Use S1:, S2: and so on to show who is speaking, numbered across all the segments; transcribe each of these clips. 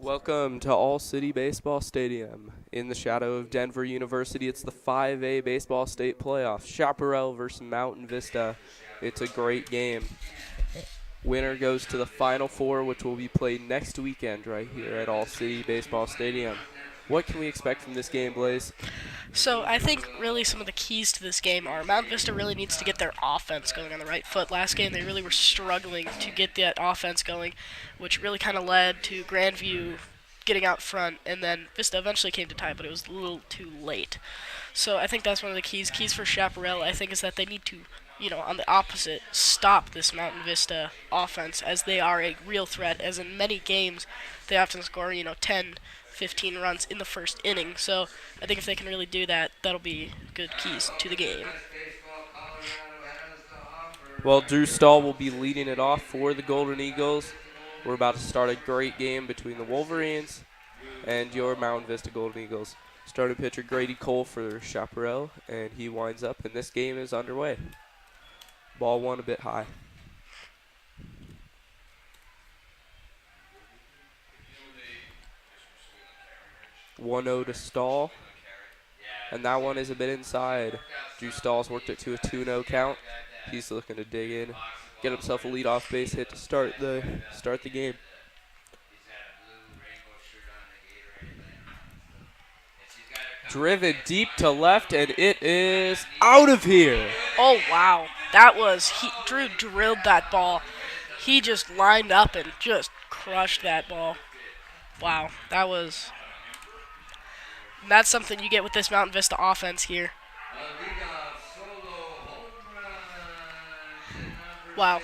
S1: Welcome to All City Baseball Stadium. In the shadow of Denver University, it's the 5A Baseball State Playoffs. Chaparral versus Mountain Vista. It's a great game. Winner goes to the Final Four, which will be played next weekend right here at All City Baseball Stadium. What can we expect from this game, Blaze?
S2: So I think really some of the keys to this game are Mount Vista really needs to get their offense going on the right foot. Last game they really were struggling to get that offense going, which really kind of led to Grandview getting out front, and then Vista eventually came to tie, but it was a little too late. So I think that's one of the keys. Keys for Chaparral, I think, is that they need to, on the opposite, stop this Mountain Vista offense, as they are a real threat. As in many games, they often score, 10, 15 runs in the first inning. So I think if they can really do that, that'll be good keys to the game.
S1: Well, Drew Stahl will be leading it off for the Golden Eagles. We're about to start a great game between the Wolverines and your Mountain Vista Golden Eagles. Starting pitcher Grady Cole for Chaparral, and he winds up, and this game is underway. Ball one a bit high. 1-0 to Stahl, and that one is a bit inside. Drew Stahl's worked it to a 2-0 count. He's looking to dig in, get himself a leadoff base hit to start the game. Driven deep to left, and it is out of here.
S2: Oh, wow. Drew drilled that ball. He just lined up and just crushed that ball. Wow, that's something you get with this Mountain Vista offense here. Wow.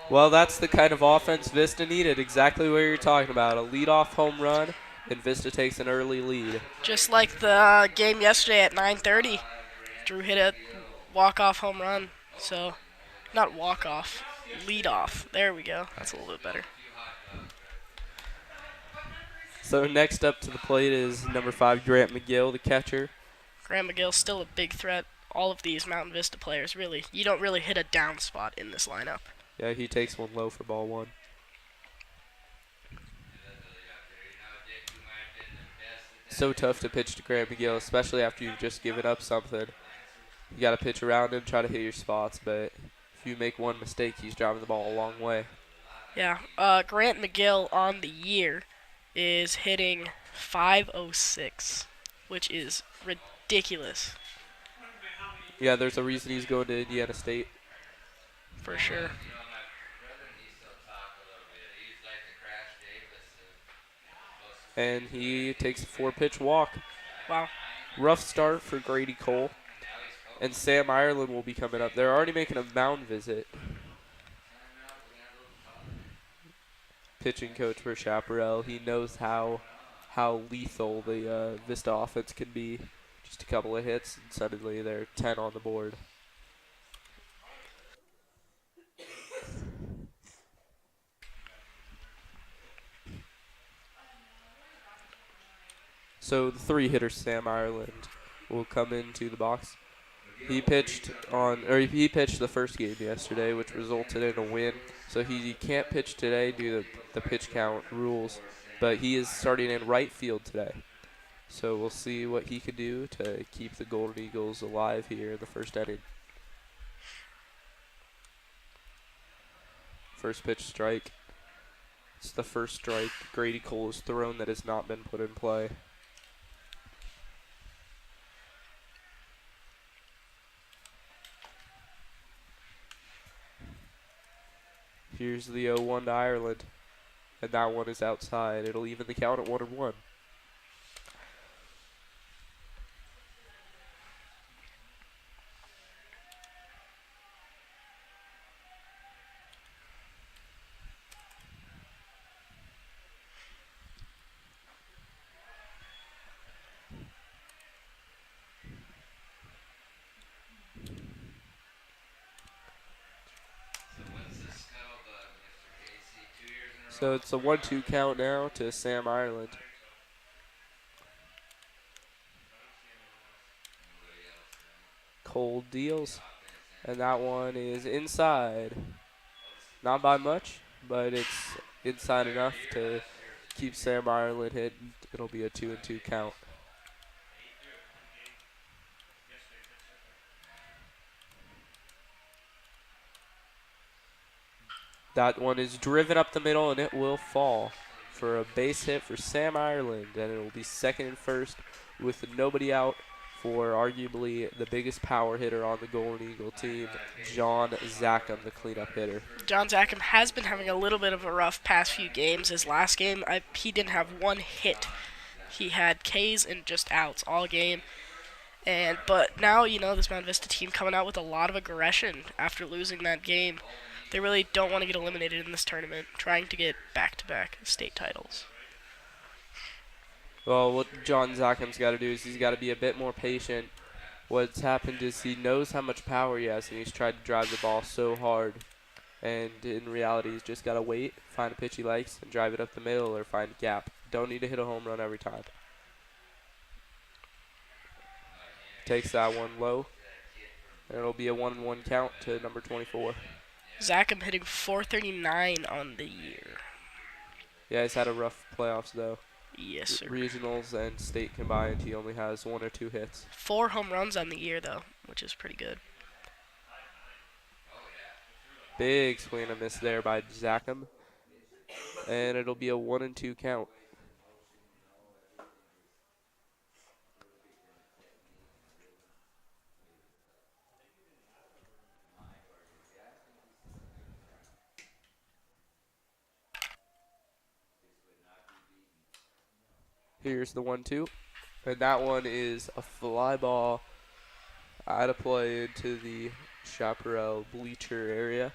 S1: Well, that's the kind of offense Vista needed, exactly what you're talking about. A leadoff home run, and Vista takes an early lead.
S2: Just like the game yesterday at 9:30, Drew hit a walk-off home run. So, not walk-off, lead-off. There we go. That's a little bit better.
S1: So next up to the plate is number 5, Grant Mcgill, the catcher.
S2: Grant McGill's still a big threat. All of these Mountain Vista players, really. You don't really hit a down spot in this lineup.
S1: Yeah, he takes one low for ball one. So tough to pitch to Grant Mcgill, especially after you've just given up something. You got to pitch around him, try to hit your spots, but if you make one mistake, he's driving the ball a long way.
S2: Yeah, Grant McGill on the year is hitting .506, which is ridiculous.
S1: Yeah, there's a reason he's going to Indiana State.
S2: For sure.
S1: And he takes a 4-pitch walk.
S2: Wow.
S1: Rough start for Grady Cole. And Sam Ireland will be coming up. They're already making a mound visit. Pitching coach for Chaparral. He knows how lethal the Vista offense can be. Just a couple of hits, and suddenly they're 10 on the board. So the 3-hitter Sam Ireland will come into the box. He pitched the first game yesterday, which resulted in a win. So he can't pitch today due to the pitch count rules, but he is starting in right field today. So we'll see what he can do to keep the Golden Eagles alive here in the first inning. First pitch strike. It's the first strike Grady Cole has thrown that has not been put in play. Here's the 0-1 to Ireland, and that one is outside. It'll even the count at 1-1. So it's a 1-2 count now to Sam Ireland. Cole deals, and that one is inside. Not by much, but it's inside enough to keep Sam Ireland hitting, it'll be a 2-2 count. That one is driven up the middle, and it will fall for a base hit for Sam Ireland, and it will be second and first with nobody out for arguably the biggest power hitter on the Golden Eagle team, John Zackham, the cleanup hitter.
S2: John Zackham has been having a little bit of a rough past few games. His last game, he didn't have one hit. He had Ks and just outs all game. But now, this Mountain Vista team coming out with a lot of aggression after losing that game. They really don't want to get eliminated in this tournament, trying to get back-to-back state titles.
S1: Well, what John Zackham's got to do is he's got to be a bit more patient. What's happened is he knows how much power he has, and he's tried to drive the ball so hard. And in reality, he's just got to wait, find a pitch he likes, and drive it up the middle or find a gap. Don't need to hit a home run every time. Takes that one low, and it'll be a 1-1 count to number 24.
S2: Zackham hitting .439 on the year.
S1: Yeah, he's had a rough playoffs, though.
S2: Yes, sir.
S1: Regionals and state combined, he only has 1 or 2 hits.
S2: 4 home runs on the year, though, which is pretty good.
S1: Big swing and a miss there by Zackham, and it'll be a 1-2 count. Here's the 1-2, and that one is a fly ball out of play into the Chaparral bleacher area.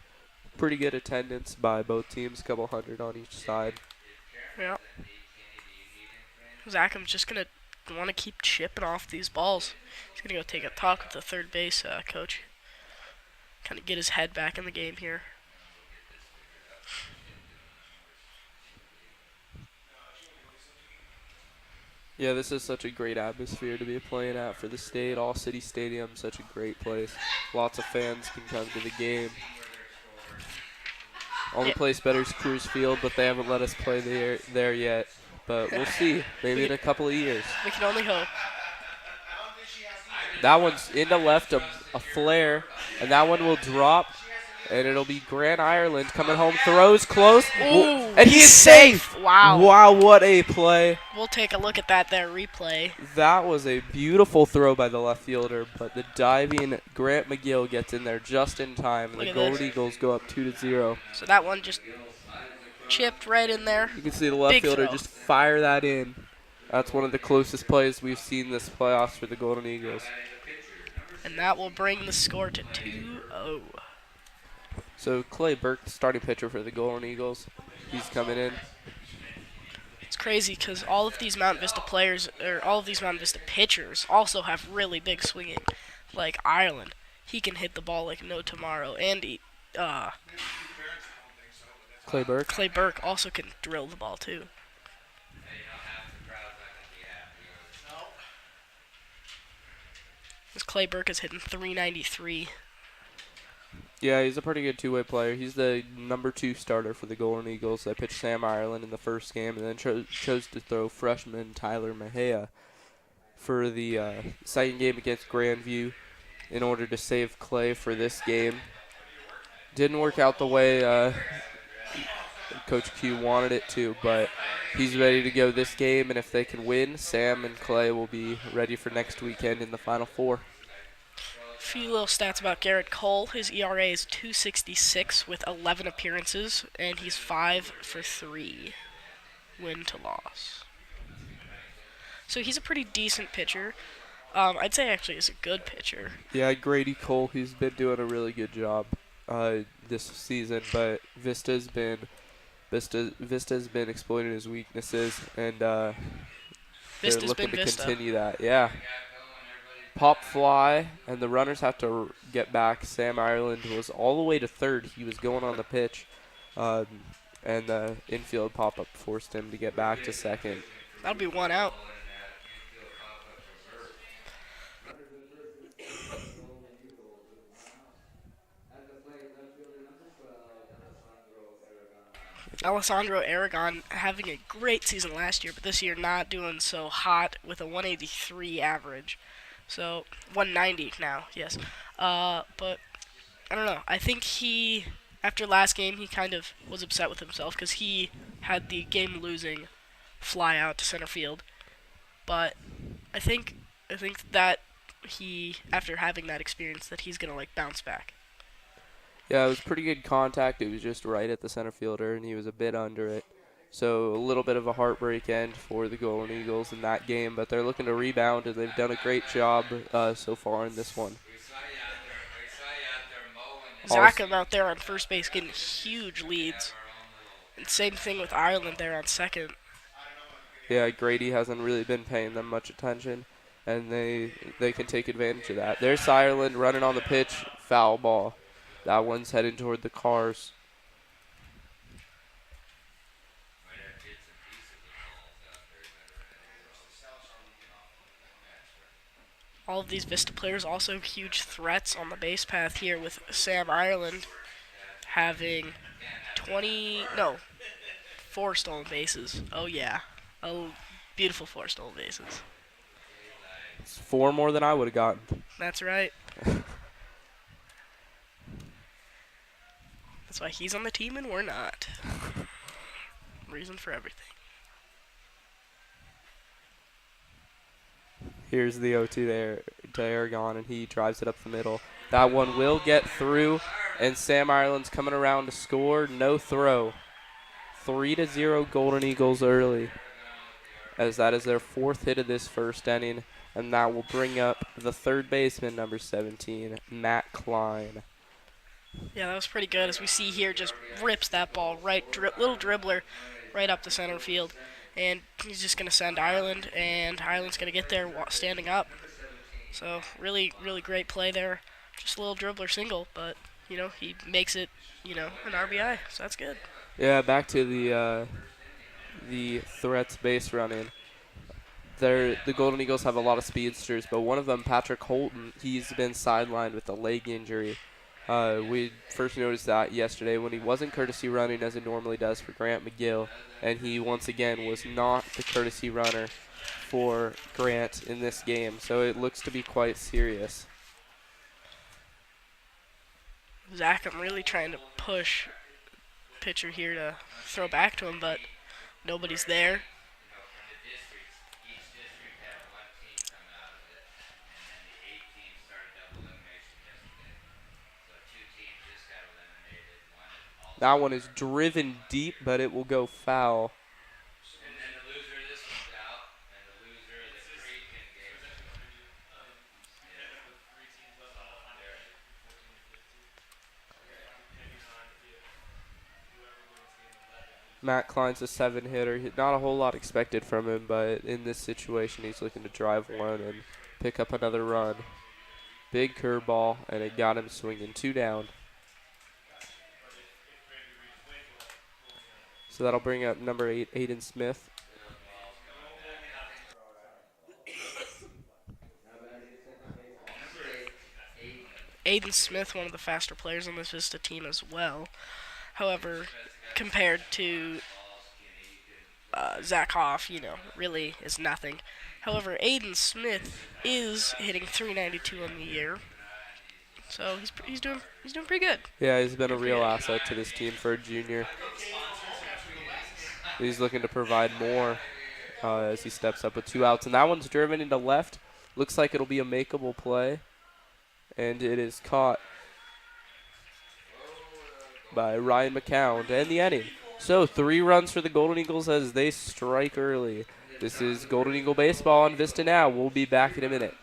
S1: Pretty good attendance by both teams, a couple hundred on each side.
S2: Yeah. Zackham's just going to want to keep chipping off these balls. He's going to go take a talk with the third base coach. Kind of get his head back in the game here.
S1: Yeah, this is such a great atmosphere to be playing at for the state. All City Stadium, such a great place. Lots of fans can come to the game. Only place better is Cruz Field, but they haven't let us play there yet. But we'll see. Maybe in a couple of years.
S2: We can only hope.
S1: That one's into left, a flare, and that one will drop, and it'll be Grant Ireland coming home, throws close,
S2: Ooh,
S1: and he's safe.
S2: Wow.
S1: Wow, what a play.
S2: We'll take a look at that there replay.
S1: That was a beautiful throw by the left fielder, but the diving Grant Mcgill gets in there just in time, and the Golden Eagles go up 2-0.
S2: So that one just chipped right in there.
S1: You can see the left fielder just fire that in. That's one of the closest plays we've seen this playoffs for the Golden Eagles.
S2: And that will bring the score to 2-0.
S1: So Clay Burke, the starting pitcher for the Golden Eagles, he's coming in.
S2: It's crazy because all of these Mountain Vista players, or all of these Mountain Vista pitchers, also have really big swinging. Like Ireland, he can hit the ball like no tomorrow. And
S1: Clay Burke.
S2: Clay Burke also can drill the ball too. This Clay Burke is hitting .393.
S1: Yeah, he's a pretty good two-way player. He's the number 2 starter for the Golden Eagles. They pitched Sam Ireland in the first game and then chose to throw freshman Tyler Mejia for the second game against Grandview in order to save Clay for this game. Didn't work out the way Coach Q wanted it to, but he's ready to go this game, and if they can win, Sam and Clay will be ready for next weekend in the Final Four.
S2: Few little stats about Garrett Cole. His ERA is .266 with 11 appearances, and he's 5 for 3, win to loss. So he's a pretty decent pitcher. I'd say actually he's a good pitcher.
S1: Yeah, Grady Cole, he's been doing a really good job this season, but Vista's been exploiting his weaknesses, and they're looking to continue that. Yeah. Pop fly, and the runners have to get back. Sam Ireland was all the way to third. He was going on the pitch, and the infield pop-up forced him to get back to second.
S2: That'll be 1 out. Alessandro Aragon having a great season last year, but this year not doing so hot with a 183 average. So 190 now, yes. But I don't know. I think after last game, he kind of was upset with himself because he had the game-losing fly out to center field. But I think I think that after having that experience, that he's gonna like bounce back.
S1: Yeah, it was pretty good contact. It was just right at the center fielder, and he was a bit under it. So a little bit of a heartbreak end for the Golden Eagles in that game, but they're looking to rebound, and they've done a great job so far in this one.
S2: Zachem out there on first base getting huge leads. And same thing with Ireland there on second.
S1: Yeah, Grady hasn't really been paying them much attention, and they can take advantage of that. There's Ireland running on the pitch, foul ball. That one's heading toward the cars.
S2: All of these Vista players also huge threats on the base path here, with Sam Ireland having 4 stolen bases. Oh yeah, oh, beautiful 4 stolen bases.
S1: It's 4 more than I would have gotten.
S2: That's right. That's why he's on the team and we're not. Reason for everything.
S1: Here's the 0-2 there to Aragon, and he drives it up the middle. That one will get through, and Sam Ireland's coming around to score. No throw. 3-0 Golden Eagles early, as that is their 4th hit of this first inning, and that will bring up the third baseman, number 17, Matt Klein.
S2: Yeah, that was pretty good. As we see here, just rips that ball right, little dribbler, right up the center field. And he's just going to send Ireland, and Ireland's going to get there standing up. So really, really great play there. Just a little dribbler single, but, he makes it, an RBI, so that's good.
S1: Yeah, back to the threats base running. The Golden Eagles have a lot of speedsters, but one of them, Patrick Holton, he's been sidelined with a leg injury. We first noticed that yesterday when he wasn't courtesy running as he normally does for Grant Mcgill, and he once again was not the courtesy runner for Grant in this game, so it looks to be quite serious.
S2: Zachem really trying to push pitcher here to throw back to him, but nobody's there.
S1: That one is driven deep, but it will go foul. Matt Klein's a 7-hitter. Not a whole lot expected from him, but in this situation, he's looking to drive one and pick up another run. Big curveball, and it got him swinging 2 down. So that'll bring up number 8, Peyton Smith.
S2: Aiden Smith, one of the faster players on this Vista team as well. However, compared to Zach Hoff, really is nothing. However, Aiden Smith is hitting .392 on the year, so he's doing pretty good.
S1: Yeah, he's been a real asset to this team for a junior. He's looking to provide more as he steps up with 2 outs, and that one's driven into left. Looks like it'll be a makeable play, and it is caught by Ryan McCown to end the inning. So 3 runs for the Golden Eagles as they strike early. This is Golden Eagle Baseball on VistaNow. We'll be back in a minute.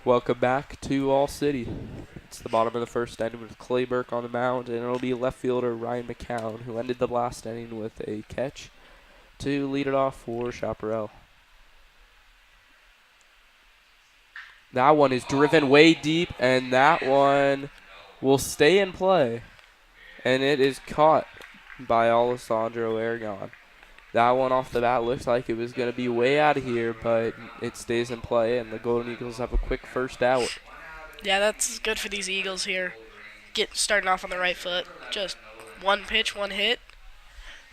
S1: Welcome back to All City. It's the bottom of the first inning with Clay Burke on the mound, and it'll be left fielder Ryan McCown, who ended the last inning with a catch to lead it off for Chaparral. That one is driven way deep, and that one will stay in play. And it is caught by Alessandro Aragon. That one off the bat looks like it was going to be way out of here, but it stays in play, and the Golden Eagles have a quick first out.
S2: Yeah, that's good for these Eagles here. Starting off on the right foot. Just one pitch, one hit.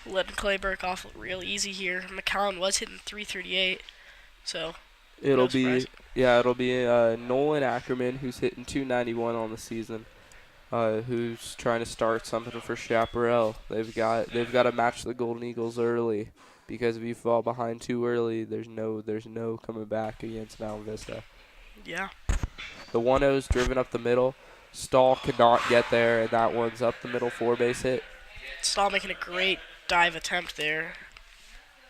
S2: Letting Clay Burke off real easy here. McCown was hitting 338, so
S1: It'll
S2: no surprise.
S1: it'll be Nolan Ackerman, who's hitting 291 on the season, who's trying to start something for Chaparral. They've got to match the Golden Eagles early, because if you fall behind too early, there's no coming back against Mountain Vista.
S2: Yeah.
S1: The 1-0's driven up the middle. Stahl could not get there, and that one's up the middle, 4-base hit.
S2: Stahl making a great dive attempt there,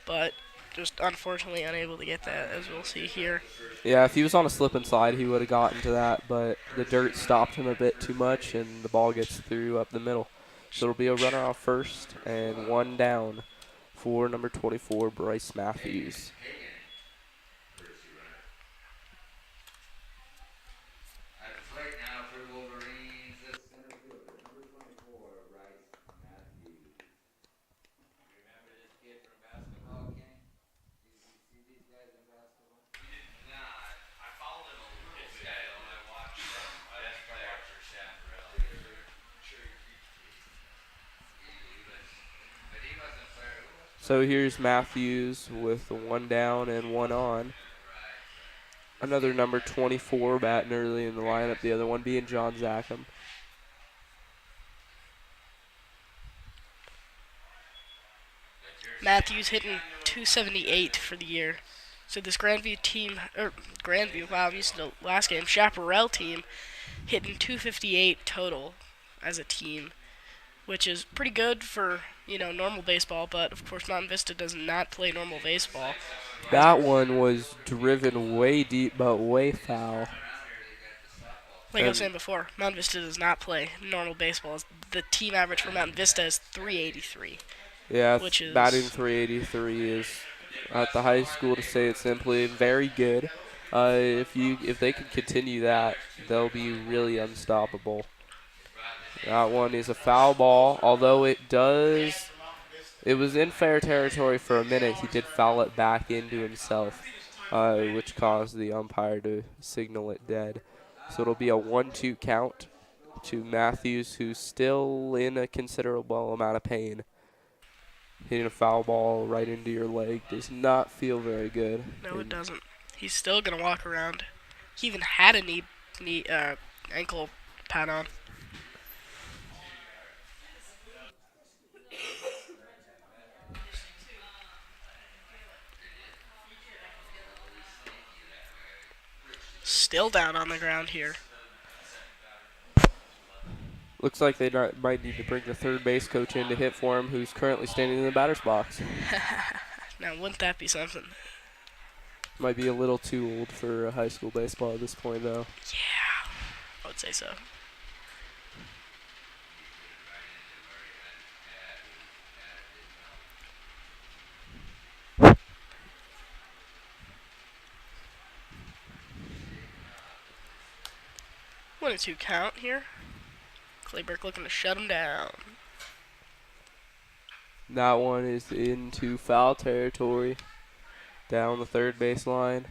S2: but just unfortunately unable to get that, as we'll see here.
S1: Yeah, if he was on a slip and slide, he would have gotten to that, but the dirt stopped him a bit too much, and the ball gets through up the middle. So it'll be a runner off first and one down for number 24, Bryce Matthews. So here's Matthews with one down and one on. Another number 24 batting early in the lineup, the other one being John Zackham.
S2: Matthews hitting 278 for the year. So this Grandview, wow, used to the last game, Chaparral team hitting 258 total as a team, which is pretty good for, normal baseball, but of course Mountain Vista does not play normal baseball.
S1: That one was driven way deep, but way foul.
S2: Like I was saying before, Mountain Vista does not play normal baseball. The team average for Mountain Vista is 383.
S1: Yeah,
S2: which is
S1: batting 383 is, at the high school, to say it simply, very good. If they can continue that, they'll be really unstoppable. That one is a foul ball, although it was in fair territory for a minute. He did foul it back into himself, which caused the umpire to signal it dead. So it'll be a 1-2 count to Matthews, who's still in a considerable amount of pain. Hitting a foul ball right into your leg does not feel very good.
S2: No, it doesn't. He's still gonna walk around. He even had a ankle pad on. Still down on the ground here.
S1: Looks like they might need to bring the third base coach in to hit for him, who's currently standing in the batter's box.
S2: Now, wouldn't that be something?
S1: Might be a little too old for high school baseball at this point, though.
S2: Yeah, I would say so. One and two count here. Clay Burke looking to shut him down.
S1: That one is into foul territory, down the third baseline.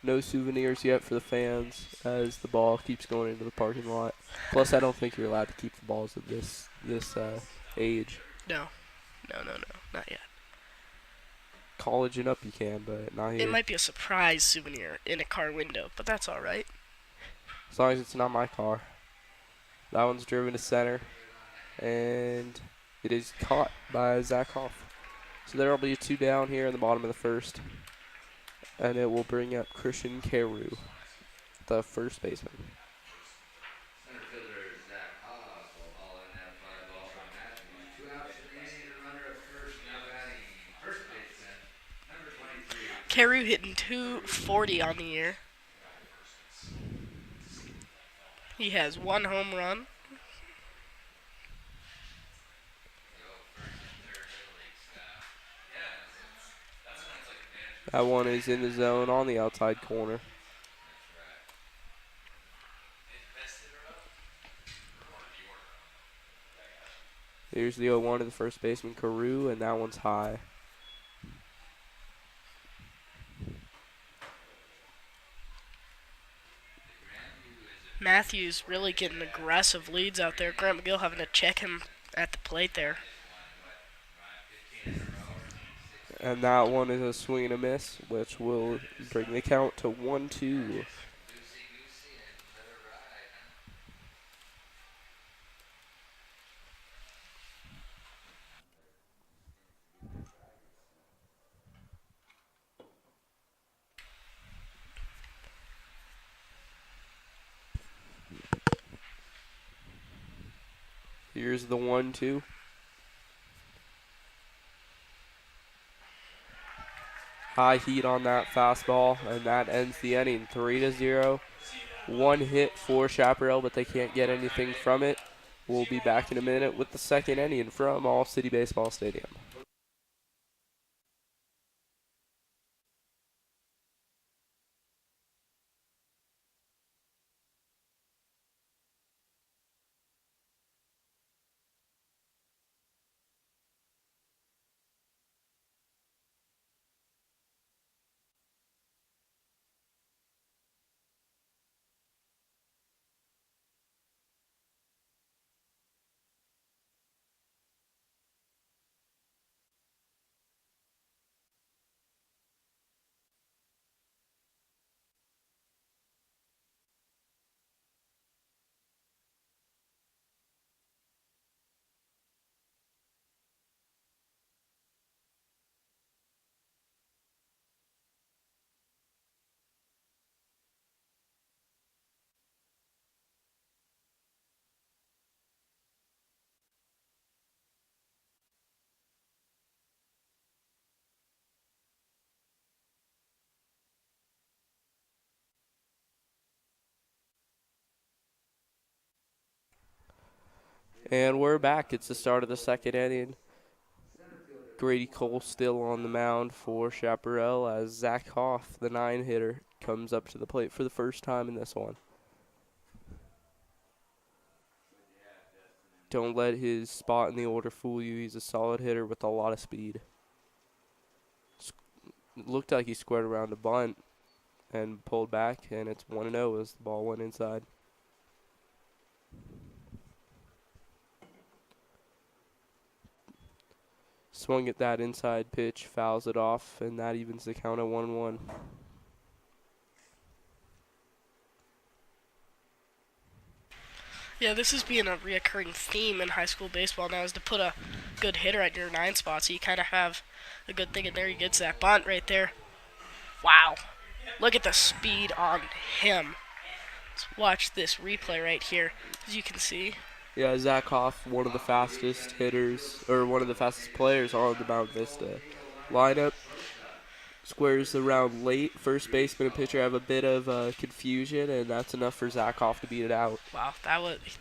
S1: No souvenirs yet for the fans as the ball keeps going into the parking lot. Plus, I don't think you're allowed to keep the balls at this age.
S2: No, not yet.
S1: College and up you can, but not here.
S2: It might be a surprise souvenir in a car window, but that's all right.
S1: As long as it's not my car. That one's driven to center, and it is caught by Zach Hoff. So there will be a 2 down here in the bottom of the first, and it will bring up Christian Carew, the first baseman.
S2: Carew hitting 240 on the year. He has 1 home run.
S1: That one is in the zone on the outside corner. Here's the 0-1 to the first baseman, Carew, and that one's high.
S2: Matthews really getting aggressive leads out there. Grant Mcgill having to check him at the plate there.
S1: And that one is a swing and a miss, which will bring the count to 1-2. Here's the 1-2. High heat on that fastball, and that ends the inning 3-0. One hit for Chaparral, but they can't get anything from it. We'll be back in a minute with the second inning from All City Baseball Stadium. And we're back. It's the start of the second inning. Grady Cole still on the mound for Chaparral as Zach Hoff, the 9-hitter, comes up to the plate for the first time in this one. Don't let his spot in the order fool you. He's a solid hitter with a lot of speed. It looked like he squared around a bunt and pulled back, and it's 1-0 as the ball went inside. Swung at that inside pitch, fouls it off, and that evens the count at 1-1.
S2: Yeah, this is being a reoccurring theme in high school baseball now, is to put a good hitter at your 9 spot, so you kind of have a good thing in there. He gets that bunt right there. Wow. Look at the speed on him. Let's watch this replay right here. As you can see,
S1: Yeah, Zach Hoff, one of the fastest hitters, or one of the fastest players on the Mountain Vista lineup. Squares around late. First baseman and pitcher have a bit of confusion, and that's enough for Zach Hoff to beat it out.
S2: wow,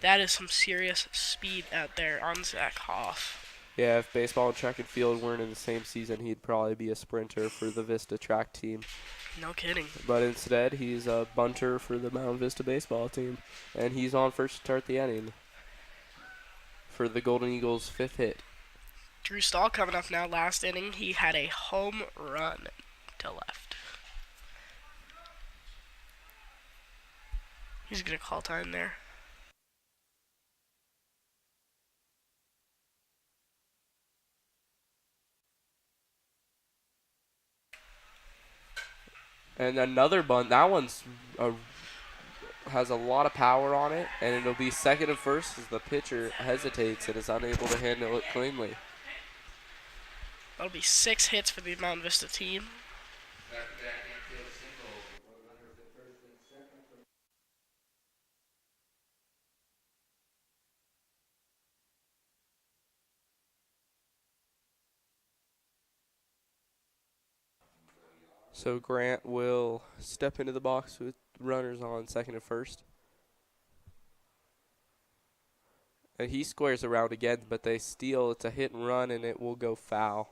S2: that is some serious speed out there on Zach Hoff.
S1: Yeah, if baseball and track and field weren't in the same season, he'd probably be a sprinter for the Vista track team.
S2: No kidding.
S1: But instead, he's a bunter for the Mountain Vista baseball team, and he's on first to start the inning for the Golden Eagles' 5th hit.
S2: Drew Stahl coming up now. Last inning, he had a home run to left. He's going to call time there.
S1: And another bunt. That one's has a lot of power on it, and it'll be second and first as the pitcher hesitates and is unable to handle it cleanly.
S2: That'll be 6 hits for the Mountain Vista team.
S1: So Grant will step into the box with runners on second and first. And he squares around again, but they steal. It's a hit and run, and it will go foul.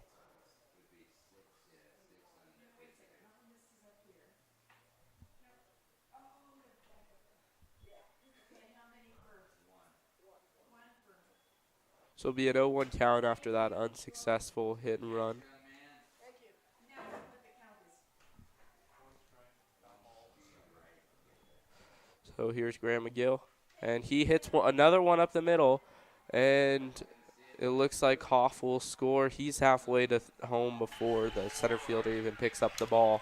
S1: So it'll be an 0-1 count after that unsuccessful hit and run. So here's Graham McGill. And he hits another one up the middle. And it looks like Hoff will score. He's halfway to home before the center fielder even picks up the ball.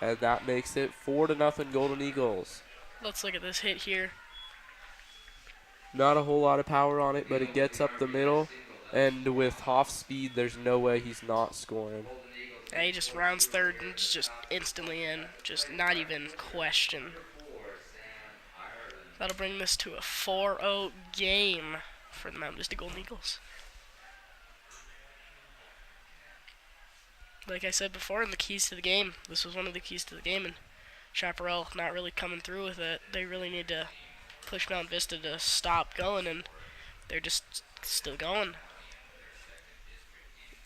S1: And that makes it 4-0 Golden Eagles.
S2: Let's look at this hit here.
S1: Not a whole lot of power on it, but it gets up the middle. And with Hoff's speed, there's no way he's not scoring.
S2: Yeah, he just rounds third and just instantly in. Just not even question. That'll bring this to a 4-0 game for the Mountain Vista Golden Eagles. Like I said before, in the keys to the game, this was one of the keys to the game, and Chaparral not really coming through with it. They really need to push Mountain Vista to stop going, and they're just still going.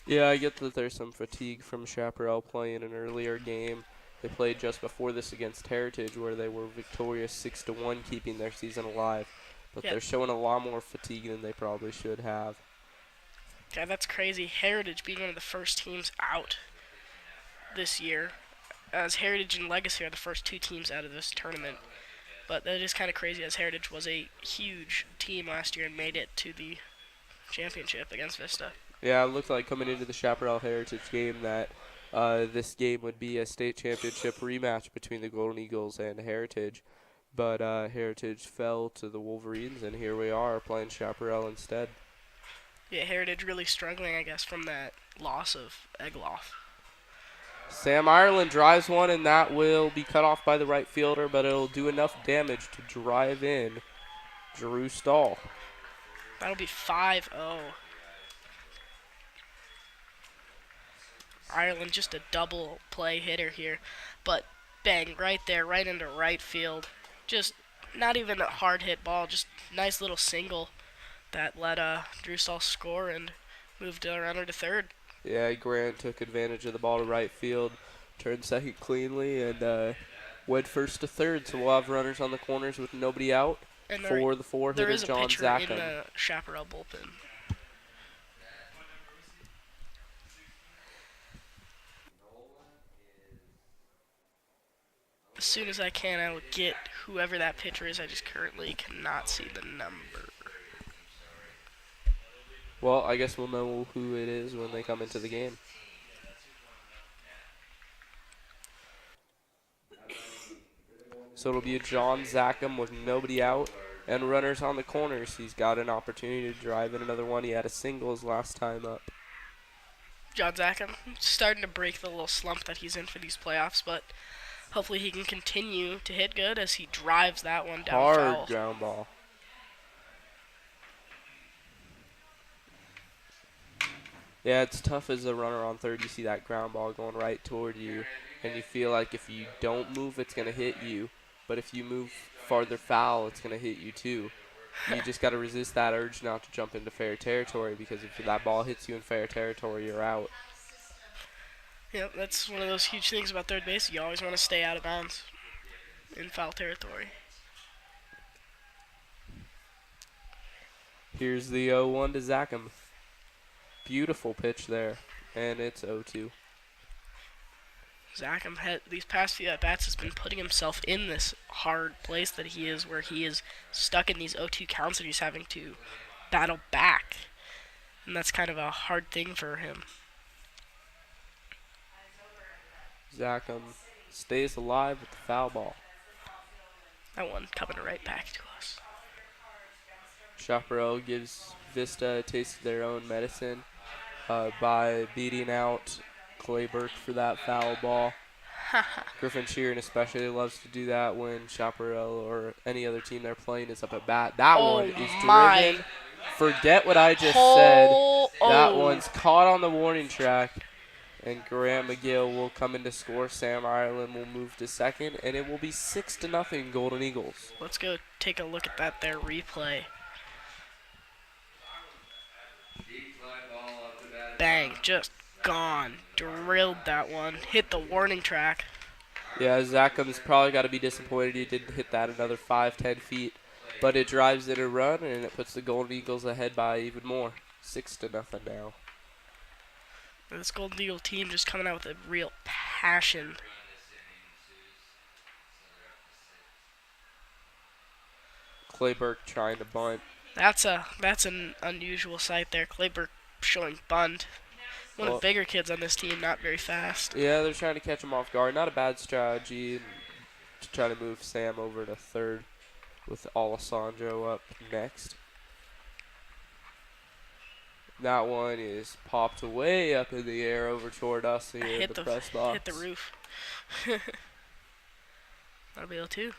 S1: Yeah, I get that there's some fatigue from Chaparral playing an earlier game. They played just before this against Heritage, where they were victorious 6-1, keeping their season alive. But
S2: Yep.
S1: They're showing a lot more fatigue than they probably should have.
S2: Yeah, that's crazy. Heritage being one of the first teams out this year, as Heritage and Legacy are the first two teams out of this tournament. But that is kind of crazy, as Heritage was a huge team last year and made it to the championship against Vista.
S1: Yeah, it looked like coming into the Chaparral Heritage game that this game would be a state championship rematch between the Golden Eagles and Heritage. But Heritage fell to the Wolverines, and here we are playing Chaparral instead.
S2: Yeah, Heritage really struggling, I guess, from that loss of Egloff.
S1: Sam Ireland drives one, and that will be cut off by the right fielder, but it'll do enough damage to drive in Drew Stahl.
S2: That'll be 5-0. Ireland just a double play hitter here, but bang, right there, right into right field. Just not even a hard hit ball, just nice little single that let Drew Stahl score and moved the runner to third.
S1: Yeah, Grant took advantage of the ball to right field, turned second cleanly, and went first to third. So we'll have runners on the corners with nobody out
S2: And
S1: for the
S2: there
S1: four-hitter
S2: is a
S1: John
S2: pitcher
S1: Zackham.
S2: in the Chaparral bullpen. As soon as I can, I will get whoever that pitcher is. I just currently cannot see the number.
S1: Well, I guess we'll know who it is when they come into the game. So it'll be a John Zackham with nobody out and runners on the corners. He's got an opportunity to drive in another one. He had a single his last time up.
S2: John Zackham starting to break the little slump that he's in for these playoffs, but hopefully he can continue to hit good as he drives that one down
S1: Hard
S2: foul.
S1: ground ball. Yeah, it's tough as a runner on third. You see that ground ball going right toward you, and you feel like if you don't move, it's going to hit you. But if you move farther foul, it's going to hit you too. You just got to resist that urge not to jump into fair territory, because if that ball hits you in fair territory, you're out.
S2: Yep, that's one of those huge things about third base. You always want to stay out of bounds in foul territory.
S1: Here's the 0-1 to Zackham. Beautiful pitch there, and it's 0-2.
S2: Zackham these past few at-bats has been putting himself in this hard place that he is, where he is stuck in these 0-2 counts and he's having to battle back. And that's kind of a hard thing for him.
S1: Zackham stays alive with the foul ball.
S2: That one coming right back to us.
S1: Chaparral gives Vista a taste of their own medicine by beating out Clay Burke for that foul ball. Griffin Sheeran especially loves to do that when Chaparral or any other team they're playing is up at bat. That one is driven. Forget what I just said. That one's caught on the warning track. And Grant Mcgill will come in to score. Sam Ireland will move to second, and it will be 6-0 Golden Eagles.
S2: Let's go take a look at that there replay. just gone. Drilled that one. Hit the warning track.
S1: Yeah, Zackham's probably got to be disappointed he didn't hit that another 5-10 feet. But it drives in a run, and it puts the Golden Eagles ahead by even more. 6-0 now.
S2: This Golden Eagle team just coming out with a real passion.
S1: Clayburg trying to bunt.
S2: That's an unusual sight there. Clayburg showing bunt. One of the bigger kids on this team, not very fast.
S1: Yeah, they're trying to catch him off guard. Not a bad strategy to try to move Sam over to third with Alessandro up next. That one is popped way up in the air over toward us here in the press box.
S2: Hit the roof. That'll be able to.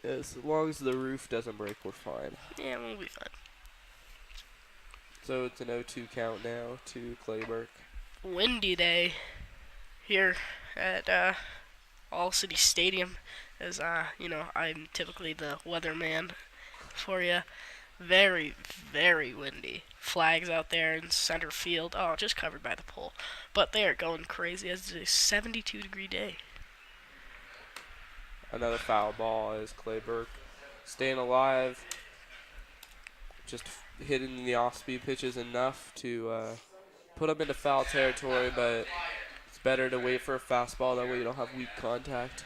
S1: Yes, as long as the roof doesn't break, we're fine.
S2: Yeah, we'll be fine.
S1: So it's an 0-2 count now to Clayburg.
S2: Windy day here at All City Stadium. As I'm typically the weatherman for you. Very, very windy. Flags out there in center field. Oh, just covered by the pole. But they are going crazy. It's a 72-degree day.
S1: Another foul ball as Clayburg staying alive. Just hitting the off-speed pitches enough to put them into foul territory, but it's better to wait for a fastball. That way you don't have weak contact.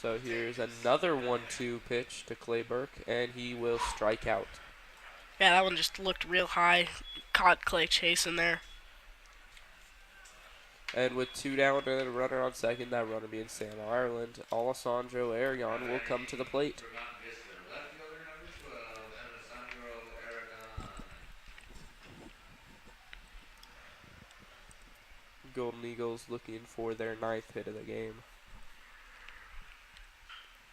S1: So here's another 1-2 pitch to Clayburg, and he will strike out.
S2: Yeah, that one just looked real high. Caught Clay chasing there.
S1: And with 2 down and a runner on second, that runner being Sam Ireland, Alessandro Aragon will come to the plate. Golden Eagles looking for their 9th hit of the game.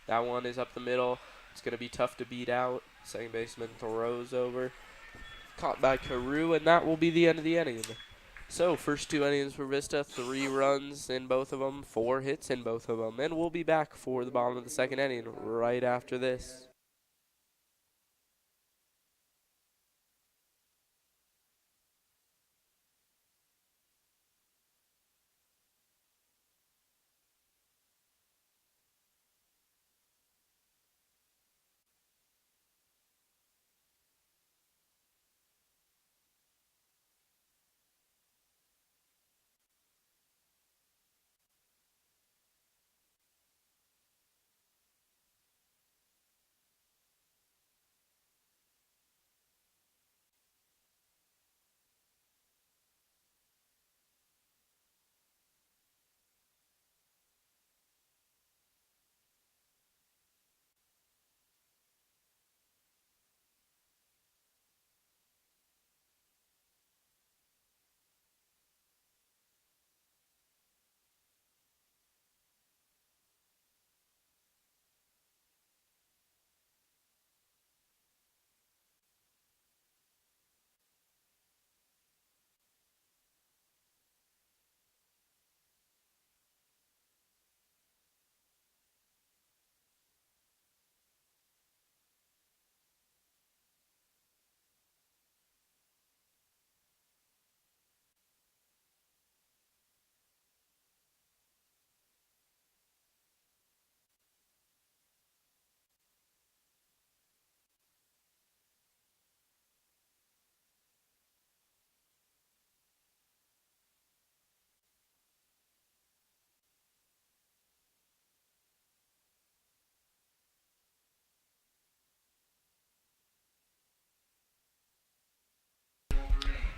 S1: That one is up the middle. It's going to be tough to beat out. Second baseman throws over. Caught by Carew, and that will be the end of the inning. So, first 2 innings for Vista, 3 runs in both of them, 4 hits in both of them. And we'll be back for the bottom of the second inning right after this.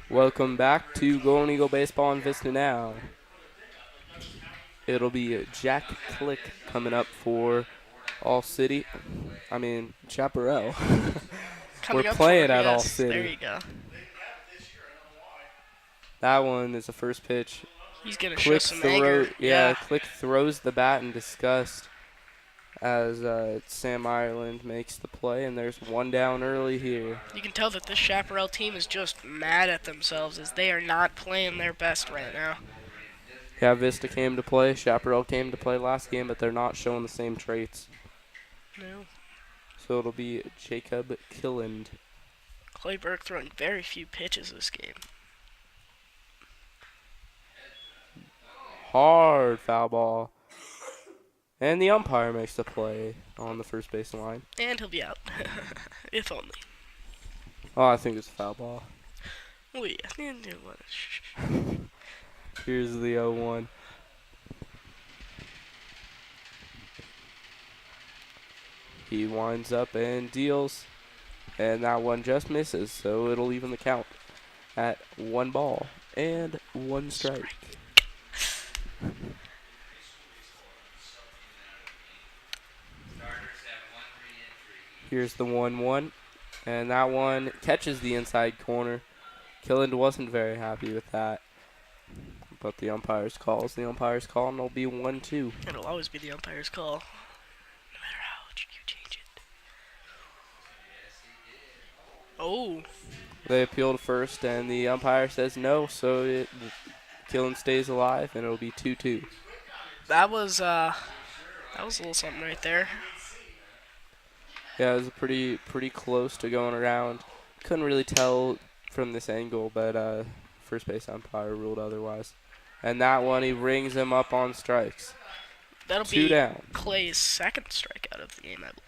S1: Welcome back to Golden Eagle Baseball on VistaNow. It'll be Jack Click coming up for Chaparral. We're playing at All City.
S2: There you go.
S1: That one is the first pitch.
S2: He's going to show some anger.
S1: Yeah, Click throws the bat in disgust as Sam Ireland makes the play, and there's 1 down early here.
S2: You can tell that this Chaparral team is just mad at themselves as they are not playing their best right now.
S1: Yeah, Vista came to play, Chaparral came to play last game, but they're not showing the same traits.
S2: No.
S1: So it'll be Jacob Killand.
S2: Clayburg throwing very few pitches this game.
S1: hard foul ball. And the umpire makes the play on the first base line.
S2: And he'll be out. If only.
S1: Oh, I think it's a foul ball.
S2: Oh, yeah.
S1: Here's the 0-1. He winds up and deals. And that one just misses, so it'll even the count at 1 ball and 1 strike. Here's the 1-1, and that one catches the inside corner. Killand wasn't very happy with that, but the umpire's call, and it'll be 1-2.
S2: It'll always be the umpire's call, no matter how you change it. Oh.
S1: They appeal to first, and the umpire says no, so Killand stays alive, and it'll be 2-2.
S2: That was a little something right there.
S1: Yeah, it was pretty close to going around. Couldn't really tell from this angle, but first base umpire ruled otherwise. And that one, he rings him up on strikes.
S2: That'll
S1: 2
S2: be
S1: down.
S2: Clay's second strikeout of the game, I believe.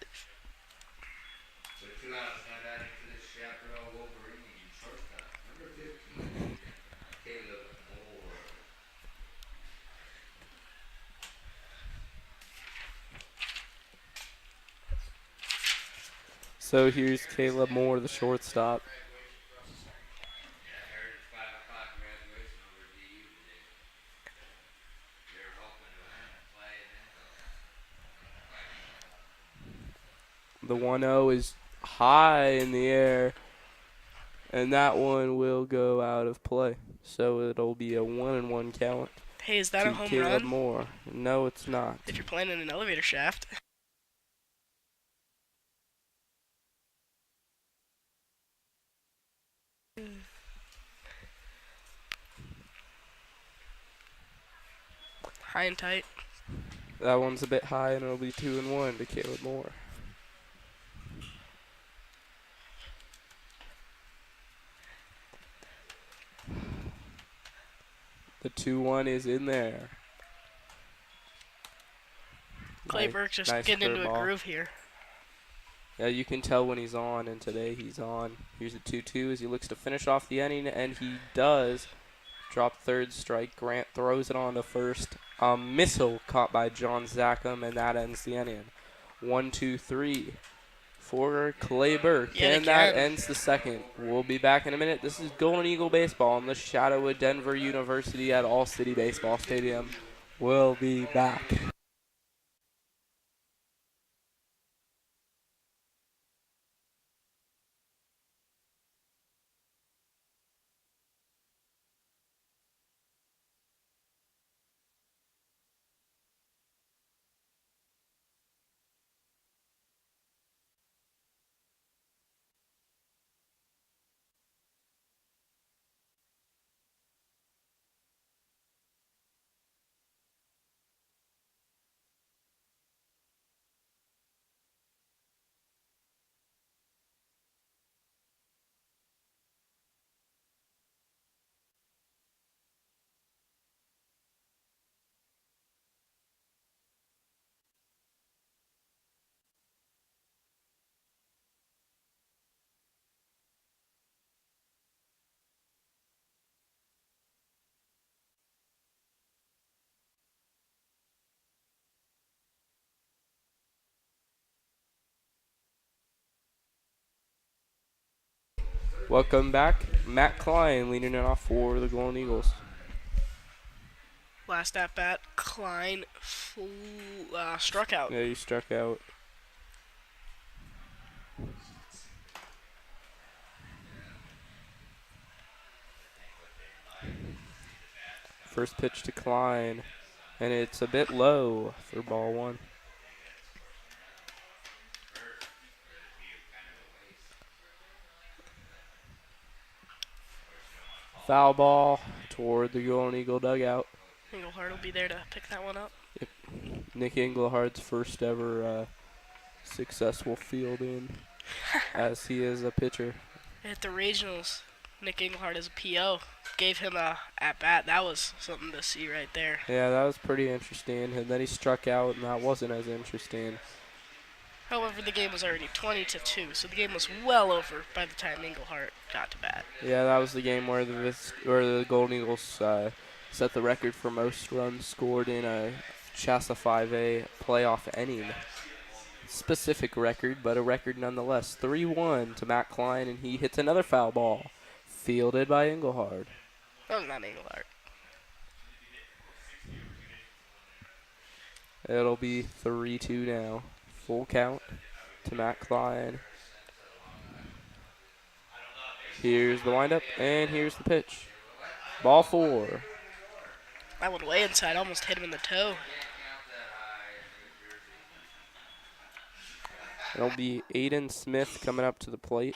S1: So here's Caleb Moore, the shortstop. The 1-0 is high in the air, and that one will go out of play. So it'll be a 1-1 count.
S2: Hey, is that a home
S1: Caleb
S2: run?
S1: Moore. No, it's not.
S2: If you're playing in an elevator shaft. High and tight.
S1: That one's a bit high, and it'll be 2-1 to Caleb Moore. The 2-1 is in there.
S2: Clay Burke just getting into a groove here.
S1: Yeah, you can tell when he's on, and today he's on. Here's a 2-2 as he looks to finish off the inning, and he does. Drop third strike. Grant throws it on to first. A missile caught by John Zackham, and that ends the inning. 1-2-3 for Clay Burke, and that ends the second. We'll be back in a minute. This is Golden Eagle Baseball in the shadow of Denver University at All City Baseball Stadium. We'll be back. Welcome back. Matt Klein leading it off for the Golden Eagles.
S2: Last at bat, Klein struck out.
S1: Yeah, he struck out. First pitch to Klein, and it's a bit low for ball 1. Foul ball toward the Golden Eagle dugout.
S2: Englehart will be there to pick that one up.
S1: Yep. Nick Englehart's first ever successful fielding as he is a pitcher.
S2: At the regionals, Nick Englehart is a PO. gave him a at bat. That was something to see right there.
S1: Yeah, that was pretty interesting. And then he struck out, and that wasn't as interesting.
S2: However, the game was already 20-2, so the game was well over by the time Englehart got to bat.
S1: Yeah, that was the game where the Golden Eagles set the record for most runs scored in a CHSAA 5A playoff inning. Specific record, but a record nonetheless. 3-1 to Matt Klein, and he hits another foul ball, fielded by Englehart.
S2: Oh, not Englehart.
S1: It'll be 3-2 now. Full count to Matt Klein. Here's the windup, and here's the pitch. Ball 4.
S2: That went way inside, almost hit him in the toe.
S1: It'll be Peyton Smith coming up to the plate.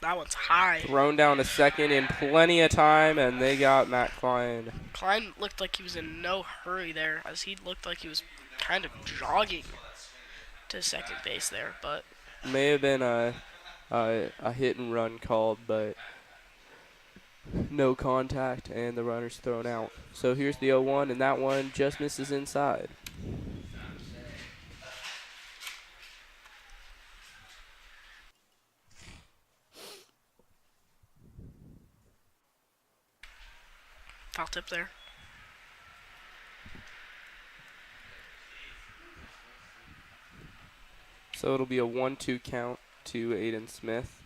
S2: That one's high.
S1: Thrown down to second in plenty of time, and they got Matt Klein.
S2: Klein looked like he was in no hurry there, as he looked like he was kind of jogging to second base there, but
S1: May have been a hit and run called, but no contact, and the runner's thrown out. So here's the 0-1, and that one just misses inside.
S2: foul tip there.
S1: So it'll be a 1-2 count to Peyton Smith.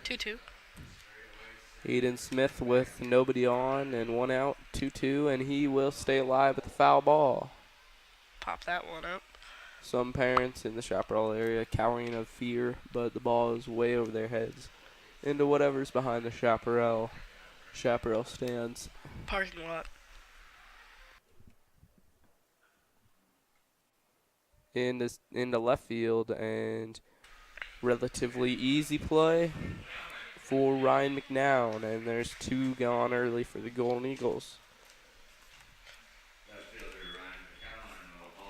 S2: Two.
S1: Peyton Smith with nobody on and one out, 2-2, and he will stay alive with the foul ball.
S2: Pop that one up.
S1: Some parents in the Chaparral area cowering of fear, but the ball is way over their heads into whatever's behind the Chaparral stands.
S2: Parking lot.
S1: Into left field, and relatively easy play for Ryan McNown, and there's 2 gone early for the Golden Eagles.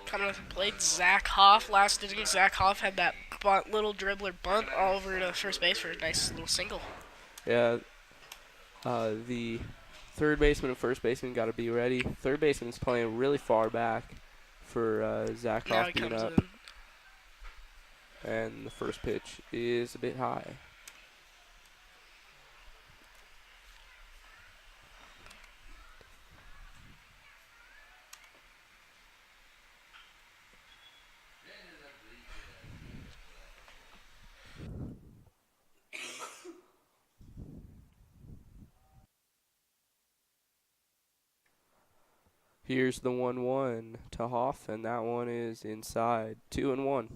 S2: Coming up the plate, Zach Hoff. Last inning, Zach Hoff had that little dribbler bunt all over to first base for a nice little single.
S1: Yeah, the third baseman and first baseman got to be ready. Third baseman's playing really far back for Zach
S2: Now
S1: Hoff
S2: he
S1: being
S2: comes
S1: up,
S2: in.
S1: and the first pitch is a bit high. Here's the 1-1 to Hoff, and that one is inside. 2-1.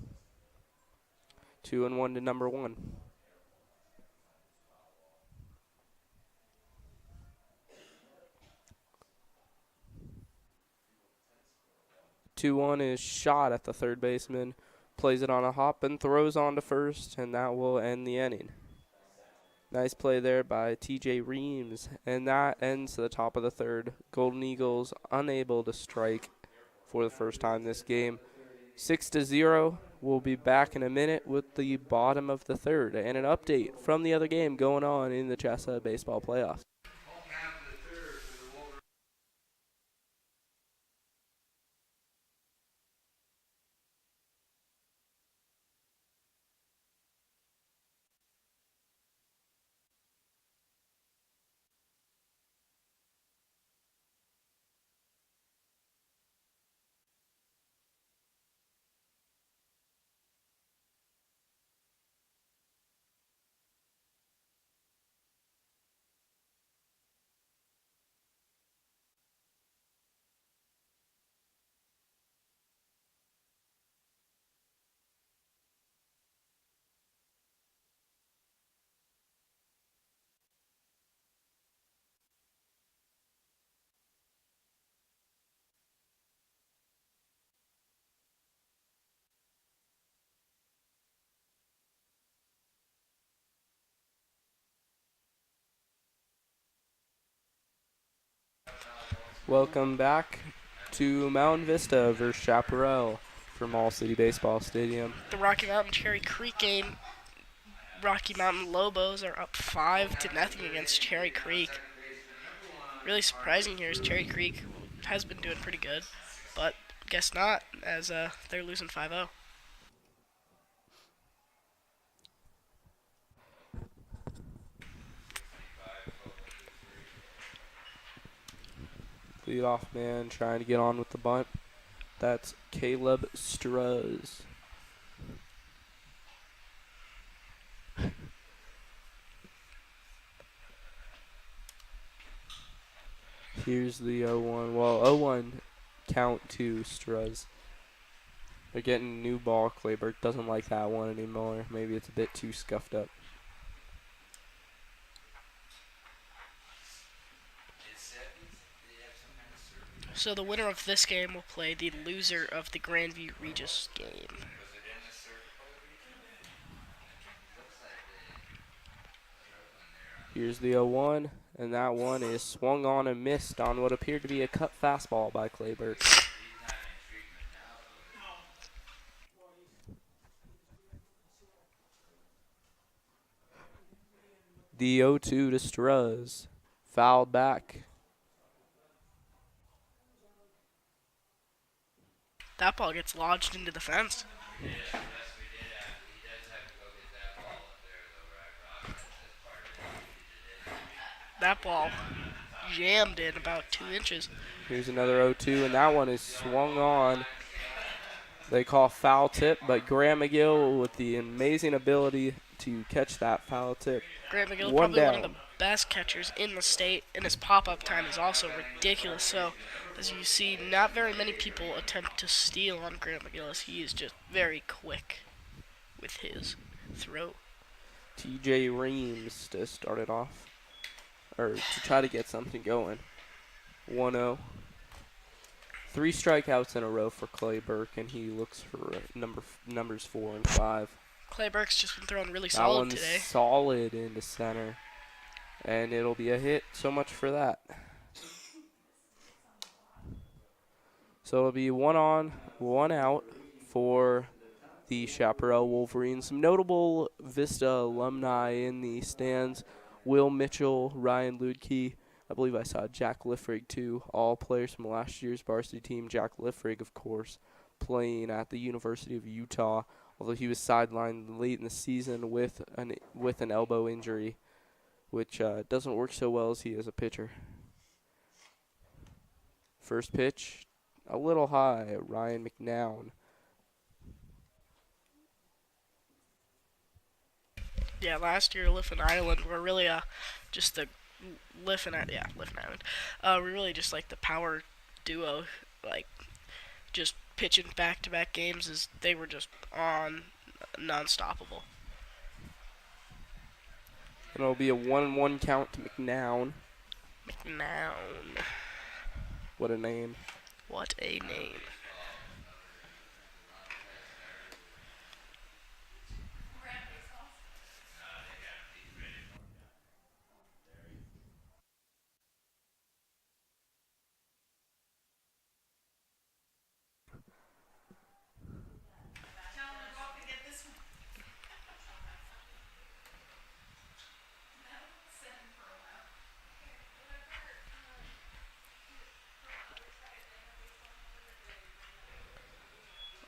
S1: 2-1 to number 1. Two one is shot at the third baseman, plays it on a hop and throws on to first, and that will end the inning. Nice play there by TJ Reams, and that ends the top of the third. Golden Eagles unable to strike for the first time this game. 6-0. We'll be back in a minute with the bottom of the third and an update from the other game going on in the CHSAA baseball playoffs. Welcome back to Mountain Vista versus Chaparral from All City Baseball Stadium.
S2: The Rocky Mountain Cherry Creek game. Rocky Mountain Lobos are up 5-0 against Cherry Creek. Really surprising here is Cherry Creek has been doing pretty good, but guess not, as they're losing 5-0.
S1: Leadoff man trying to get on with the bunt. That's Caleb Struz. Here's the 0-1. Well, 0-1 count to Struz. They're getting new ball. Clayburg doesn't like that one anymore. Maybe it's a bit too scuffed up.
S2: So the winner of this game will play the loser of the Grandview Regis game.
S1: Here's the 0-1, and that one is swung on and missed on what appeared to be a cut fastball by Clayburg. The 0-2 to Struz. Fouled back.
S2: That ball gets lodged into the fence. That ball jammed in about 2 inches.
S1: Here's another 0-2, and that one is swung on. They call foul tip, but Graham Mcgill with the amazing ability to catch that foul tip.
S2: Grant McGill,
S1: One
S2: probably
S1: down.
S2: one of the best catchers in the state, and his pop-up time is also ridiculous. So, as you see, not very many people attempt to steal on Grant McGill, as he is just very quick with his throw.
S1: TJ Reams to start it off, or to try to get something going. 1-0. 3 strikeouts in a row for Clayburg, and he looks for numbers 4 and 5.
S2: Clayburg's just been throwing really
S1: That
S2: solid
S1: one's
S2: today.
S1: solid into center, and it'll be a hit. So much for that. So it'll be 1 on, 1 out for the Chaparral Wolverines. Some notable Vista alumni in the stands: Will Mitchell, Ryan Ludke. I believe I saw Jack Liffrig too. All players from last year's varsity team. Jack Liffrig, of course, playing at the University of Utah, although he was sidelined late in the season with an elbow injury, which doesn't work so well as he is a pitcher. First pitch, a little high. Ryan McNown.
S2: Yeah, last year Liffin Island were really just the Liffin Island. We're really just like the power duo, like just pitching back-to-back games. As they were just on non-stoppable.
S1: And it'll be a 1-1 count to McNown.
S2: McNown.
S1: What a name.
S2: What a name.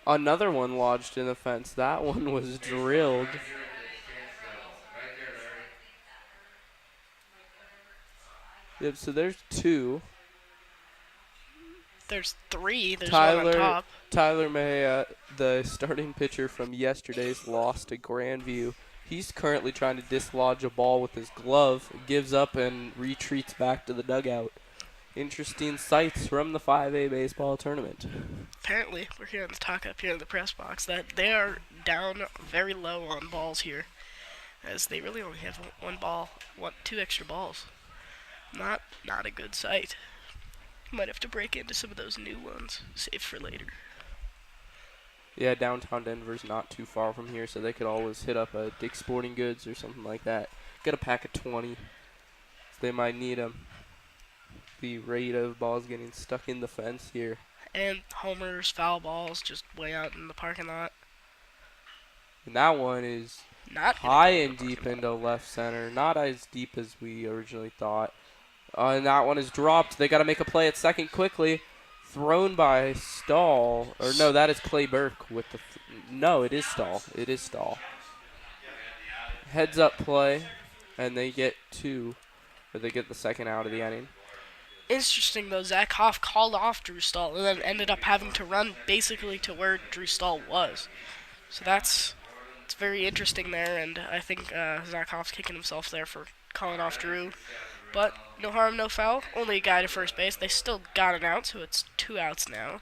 S1: Another one lodged in the fence. That one was drilled. Yep, so there's 2.
S2: There's 3. There's one on top.
S1: Tyler May, the starting pitcher from yesterday's loss to Grandview. He's currently trying to dislodge a ball with his glove, gives up and retreats back to the dugout. Interesting sights from the 5A baseball tournament.
S2: Apparently, we're hearing the talk up here in the press box that they are down very low on balls here, as they really only have 2 extra balls. Not a good sight. Might have to break into some of those new ones, save for later.
S1: Yeah, downtown Denver's not too far from here, so they could always hit up a Dick's Sporting Goods or something like that. Get a pack of 20. So they might need them. the rate of balls getting stuck in the fence here.
S2: And homers, foul balls, just way out in the parking lot.
S1: And that one is
S2: Not
S1: high and deep into left center. Not as deep as we originally thought. And that one is dropped. They got to make a play at second quickly. Thrown by Stahl. Or no, that is Clay Burke with the... no, it is Stahl. It is Stahl. Heads up play. And they get two. Or they get the second out of the inning.
S2: Interesting, though, Zach Hoff called off Drew Stahl and then ended up having to run basically to where Drew Stahl was. So it's very interesting there, and I think Zach Hoff's kicking himself there for calling off Drew. But no harm, no foul. Only a guy to first base. They still got an out, so it's 2 outs now.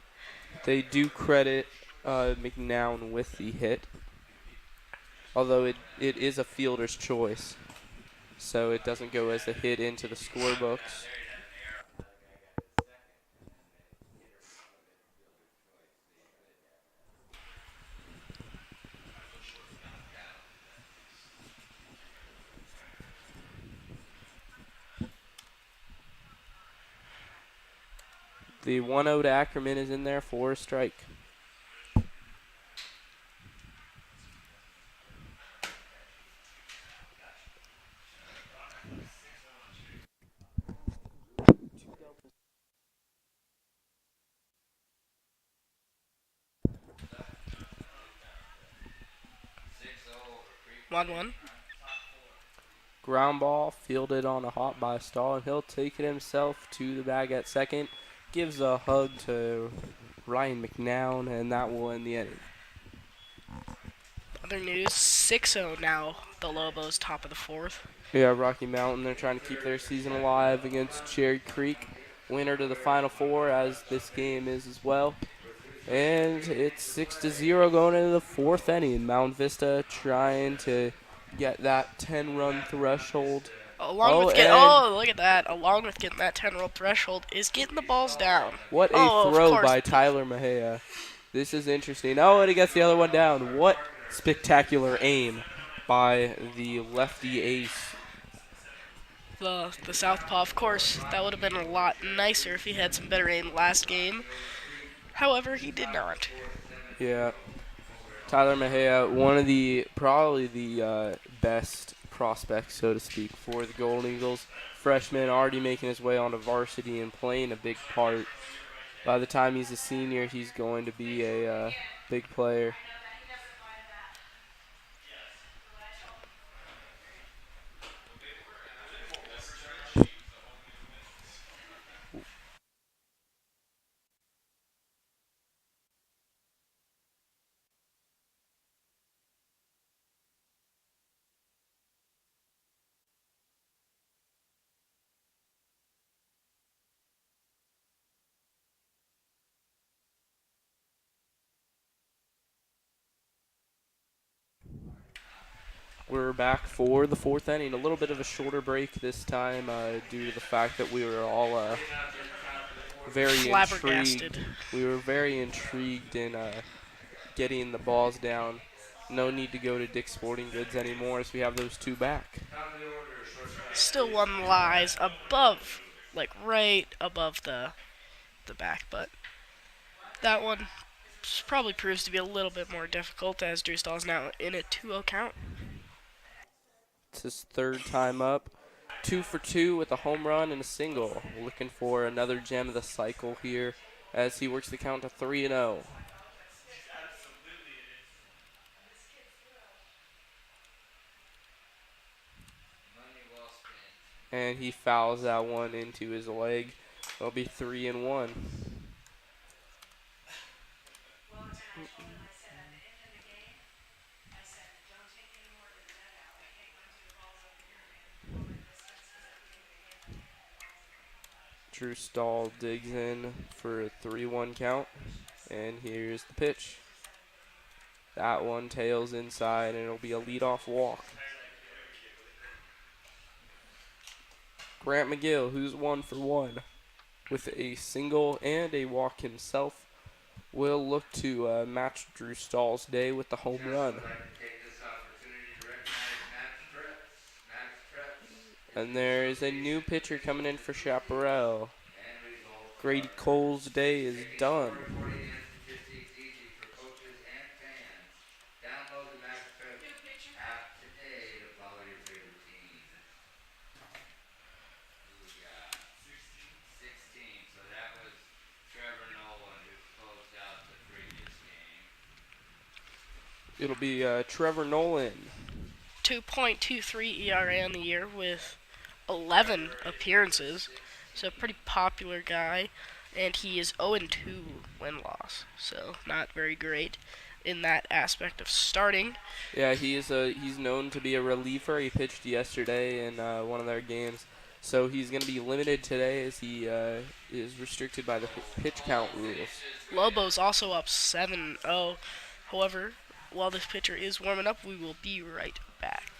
S1: They do credit McNown with the hit. Although it is a fielder's choice. So it doesn't go as a hit into the scorebooks. The 1-0 to Ackerman is in there for a strike.
S2: One.
S1: Ground ball fielded on a hop by Stahl, and he'll take it himself to the bag at second. Gives a hug to Ryan McNown, and that will end the inning.
S2: Other news, 6-0 now, the Lobos, top of the 4th.
S1: Yeah, Rocky Mountain, they're trying to keep their season alive against Cherry Creek. Winner to the Final Four, as this game is as well. And it's 6-0 going into the 4th inning. Mountain Vista trying to get that 10-run threshold.
S2: Along with look at that. Along with getting that 10-run threshold is getting the balls down.
S1: What a throw by Tyler Mejia. This is interesting. Oh, and he gets the other one down. What spectacular aim by the lefty ace.
S2: The southpaw, of course, that would have been a lot nicer if he had some better aim last game. However, he did not.
S1: Yeah. Tyler Mejia, one of probably the best prospects, so to speak, for the Golden Eagles. Freshman, already making his way onto varsity and playing a big part. By the time he's a senior, he's going to be a big player. We're back for the 4th inning. A little bit of a shorter break this time due to the fact that we were all very intrigued. We were very intrigued in getting the balls down. No need to go to Dick's Sporting Goods anymore as we have those two back.
S2: Still one lies above, like right above the back, but that one probably proves to be a little bit more difficult as Drew Stahl is now in a 2-0 count.
S1: It's his 3rd time up. 2 for 2 with a home run and a single. Looking for another gem of the cycle here as he works the count to 3-0. And he fouls that one into his leg. It'll be 3-1. Drew Stahl digs in for a 3-1 count. And here's the pitch. That one tails inside, and it'll be a leadoff walk. Grant Mcgill, who's 1 for 1 with a single and a walk himself, will look to match Drew Stahl's day with the home run. And there is a new pitcher coming in for Chaparral. Grady Cole's day is done. It'll be Trevor Nolan.
S2: 2.23 ERA on the year with 11 appearances. So pretty popular guy. And he is 0-2 win-loss. So not very great in that aspect of starting.
S1: Yeah, he's known to be a reliever. He pitched yesterday in one of their games. So he's going to be limited today as he is restricted by the pitch count rules.
S2: Lobo's also up 7-0. However, while this pitcher is warming up, we will be right back.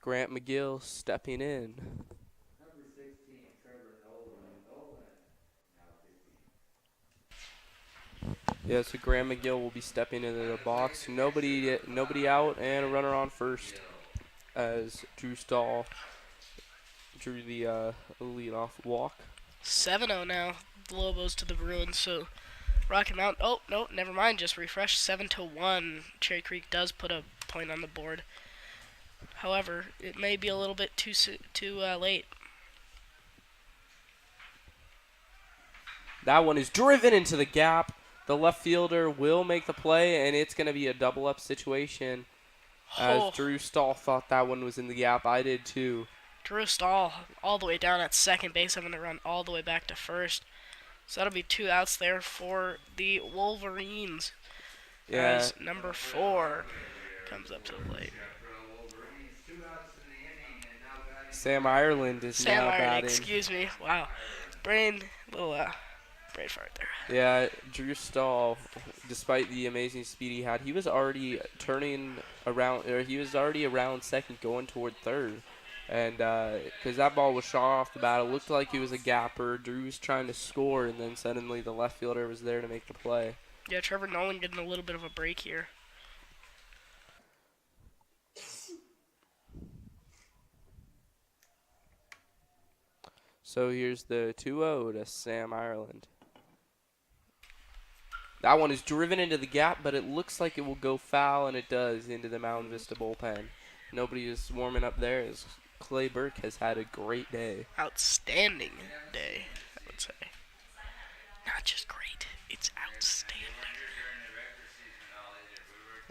S1: Grant Mcgill stepping in. Yeah, so Graham McGill will be stepping into the box. Nobody out, and a runner on first as Drew Stahl drew the leadoff walk.
S2: 7-0 now. The Lobos to the Bruins. So Rocky Mountain. Oh no, never mind. Just refresh. 7-1. Cherry Creek does put a point on the board. However, it may be a little bit too late.
S1: That one is driven into the gap. The left fielder will make the play, and it's going to be a double-up situation. As Drew Stahl thought that one was in the gap. I did too.
S2: Drew Stahl all the way down at second base. I'm going to run all the way back to first. So that'll be 2 outs there for the Wolverines.
S1: Yeah.
S2: As number 4 comes up to the plate.
S1: Sam Ireland is now batting.
S2: Excuse me. Wow. Brain fart there.
S1: Yeah, Drew Stahl, despite the amazing speed he had, he was already around second going toward third. And because that ball was shot off the bat, it looked like he was a gapper. Drew was trying to score, and then suddenly the left fielder was there to make the play.
S2: Yeah, Trevor Nolan getting a little bit of a break here.
S1: So here's the 2-0 to Sam Ireland. That one is driven into the gap, but it looks like it will go foul, and it does, into the Mountain Vista bullpen. Nobody is warming up there as Clay Burke has had a great day.
S2: Outstanding day, I would say. Not just great, it's outstanding.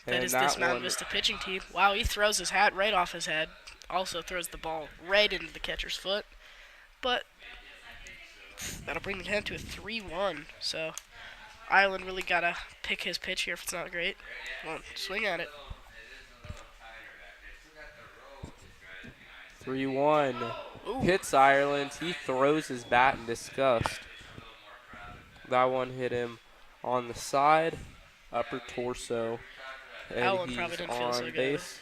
S2: That is this Mountain Vista pitching team. Wow, he throws his hat right off his head. Also throws the ball right into the catcher's foot. But that'll bring the count to a 3-1. So Ireland really got to pick his pitch here if it's not great. Well, swing at it.
S1: 3-1. Hits Ireland. He throws his bat in disgust. That one hit him on the side, upper torso. And
S2: that one probably didn't feel so good.
S1: Base.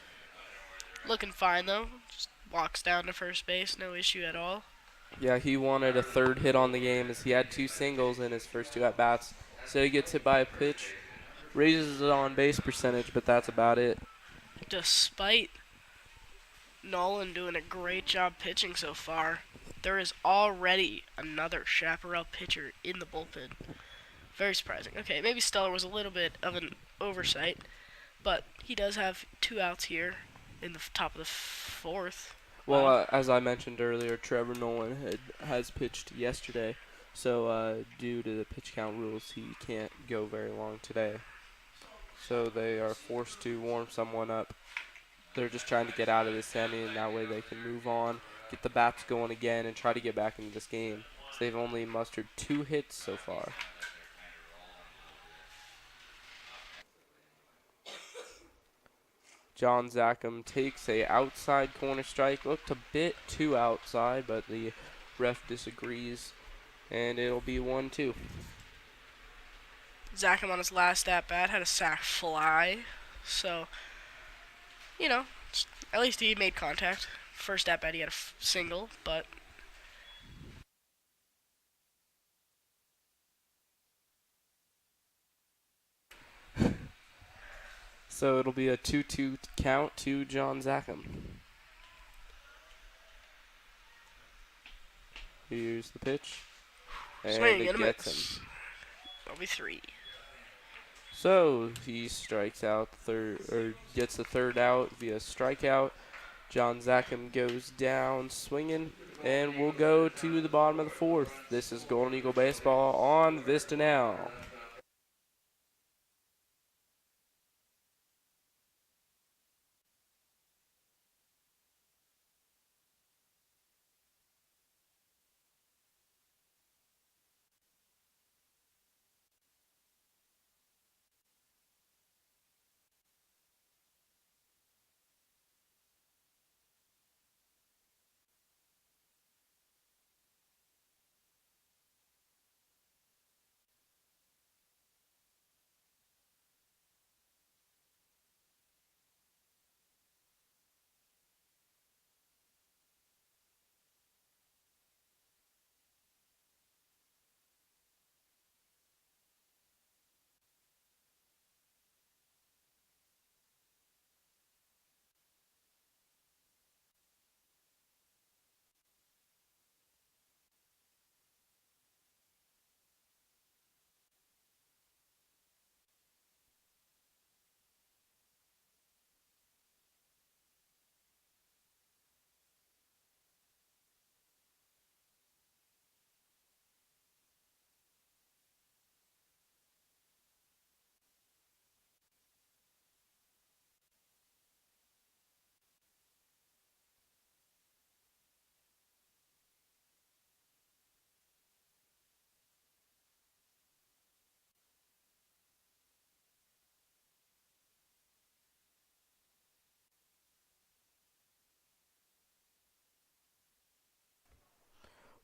S2: Looking fine, though. Just walks down to first base. No issue at all.
S1: Yeah, he wanted a third hit on the game as he had 2 singles in his first 2 at-bats. So he gets hit by a pitch, raises his on-base percentage, but that's about it.
S2: Despite Nolan doing a great job pitching so far. There is already another Chaparral pitcher in the bullpen. Very surprising. Okay, maybe Stellar was a little bit of an oversight, but he does have 2 outs here in the top of the 4th.
S1: Well,
S2: Wow.
S1: as I mentioned earlier, Trevor Nolan has pitched yesterday, so due to the pitch count rules, he can't go very long today. So they are forced to warm someone up. They're just trying to get out of this inning, and that way they can move on, get the bats going again, and try to get back into this game. So they've only mustered 2 hits so far. John Zackham takes a outside corner strike. Looked a bit too outside, but the ref disagrees, and it'll be 1-2.
S2: Zackham on his last at bat had a sac fly, so at least he made contact. First at bat he had a single, but
S1: So it'll be a 2-2 count to John Zackham. Here's the pitch, and
S2: swing
S1: it
S2: and a
S1: gets
S2: miss.
S1: him.
S2: That'll be 3.
S1: So he strikes out gets the third out via strikeout. John Zackham goes down swinging, and we'll go to the bottom of the 4th. This is Golden Eagle Baseball on VistaNow.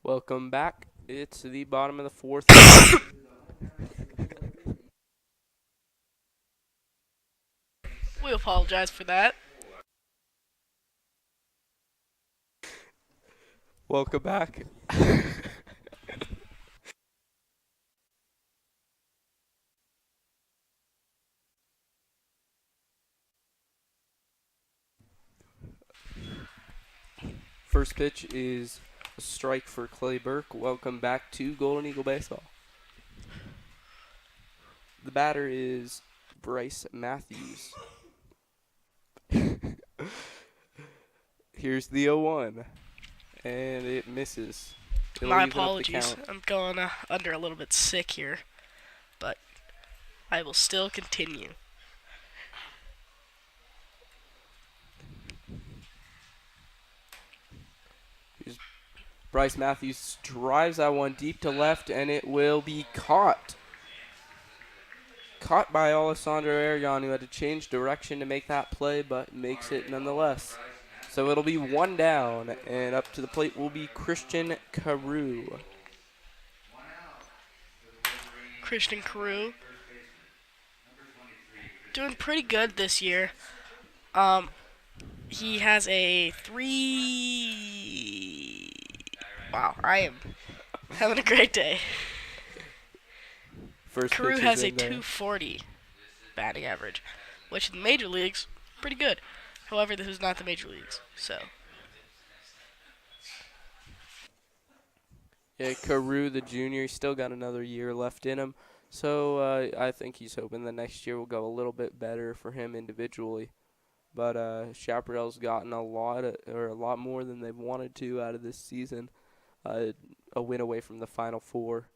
S1: Welcome back. It's the bottom of the 4th.
S2: We apologize for that.
S1: Welcome back. First pitch is a strike for Clay Burke. Welcome back to Golden Eagle Baseball. The batter is Bryce Matthews. Here's the 0-1, and it misses. It'll
S2: My
S1: even up the
S2: apologies.
S1: count.
S2: I'm going under a little bit sick here, but I will still continue.
S1: Bryce Matthews drives that one deep to left, and it will be caught. Caught by Alessandro Aragon, who had to change direction to make that play, but makes it nonetheless. So it'll be 1 down, and up to the plate will be Christian Carew.
S2: Christian Carew doing pretty good this year. He has a 3. Wow, I am having a great day.
S1: First
S2: Carew
S1: pitch is
S2: has a
S1: in there.
S2: 240 batting average, which in the major leagues, pretty good. However, this is not the major leagues, so.
S1: Yeah, Carew, the junior, he's still got another year left in him. So I think he's hoping the next year will go a little bit better for him individually. But Chaparral's gotten a lot more than they've wanted to out of this season. A win away from the Final Four.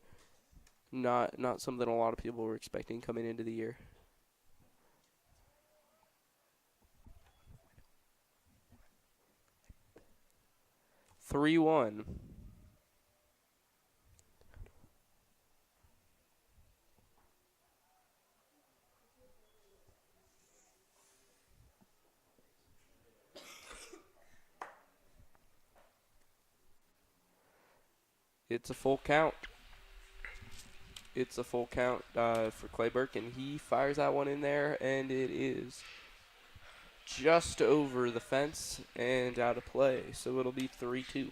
S1: Not something a lot of people were expecting coming into the year. Three 1. It's a full count. It's a full count for Clay Burke, and he fires that one in there, and it is just over the fence and out of play. So it'll be 3-2.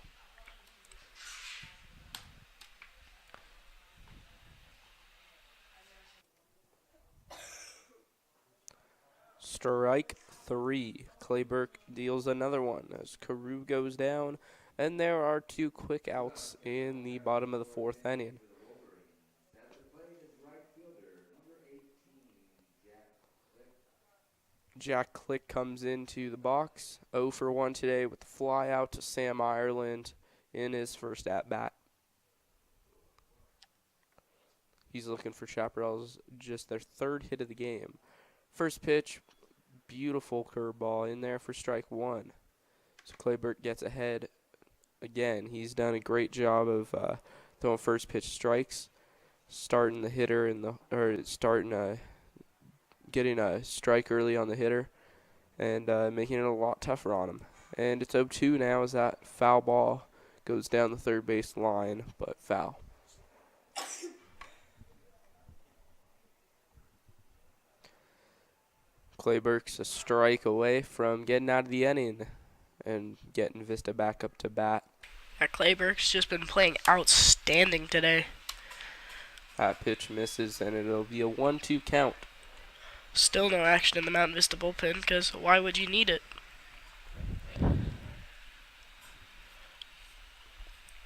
S1: Strike 3. Clay Burke deals another one as Carew goes down, and there are 2 quick outs in the bottom of the 4th inning. Jack Click comes into the box, 0 for 1 today with the fly out to Sam Ireland in his first at-bat. He's looking for Chaparral's just their 3rd hit of the game. First pitch, beautiful curveball in there for strike 1. So Clay Burke gets ahead again. He's done a great job of throwing first pitch strikes, starting the hitter getting a strike early on the hitter, and making it a lot tougher on him. And it's 0-2 now as that foul ball goes down the third base line, but foul. Clay Burke's a strike away from getting out of the inning and getting Vista back up to bat.
S2: Yeah, Clay Burke's just been playing outstanding today.
S1: That pitch misses, and it'll be a 1-2 count.
S2: Still no action in the Mountain Vista bullpen, because why would you need it?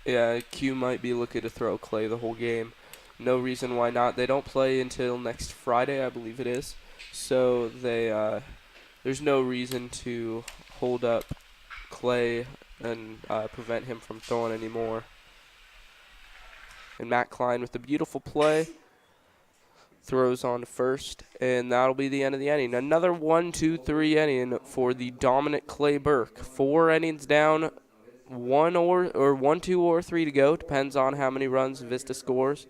S1: Yeah, Q might be looking to throw Clay the whole game. No reason why not. They don't play until next Friday, I believe it is. So there's no reason to hold up Clay and prevent him from throwing anymore. And Matt Klein with the beautiful play. Throws on to first, and that'll be the end of the inning. Another 1-2-3 inning for the dominant Clay Burke. 4 innings down, 1, 2, or 3 to go. Depends on how many runs Vista scores.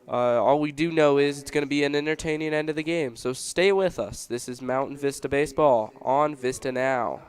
S1: All we do know is it's going to be an entertaining end of the game. So stay with us. This is Mountain Vista Baseball on VistaNow.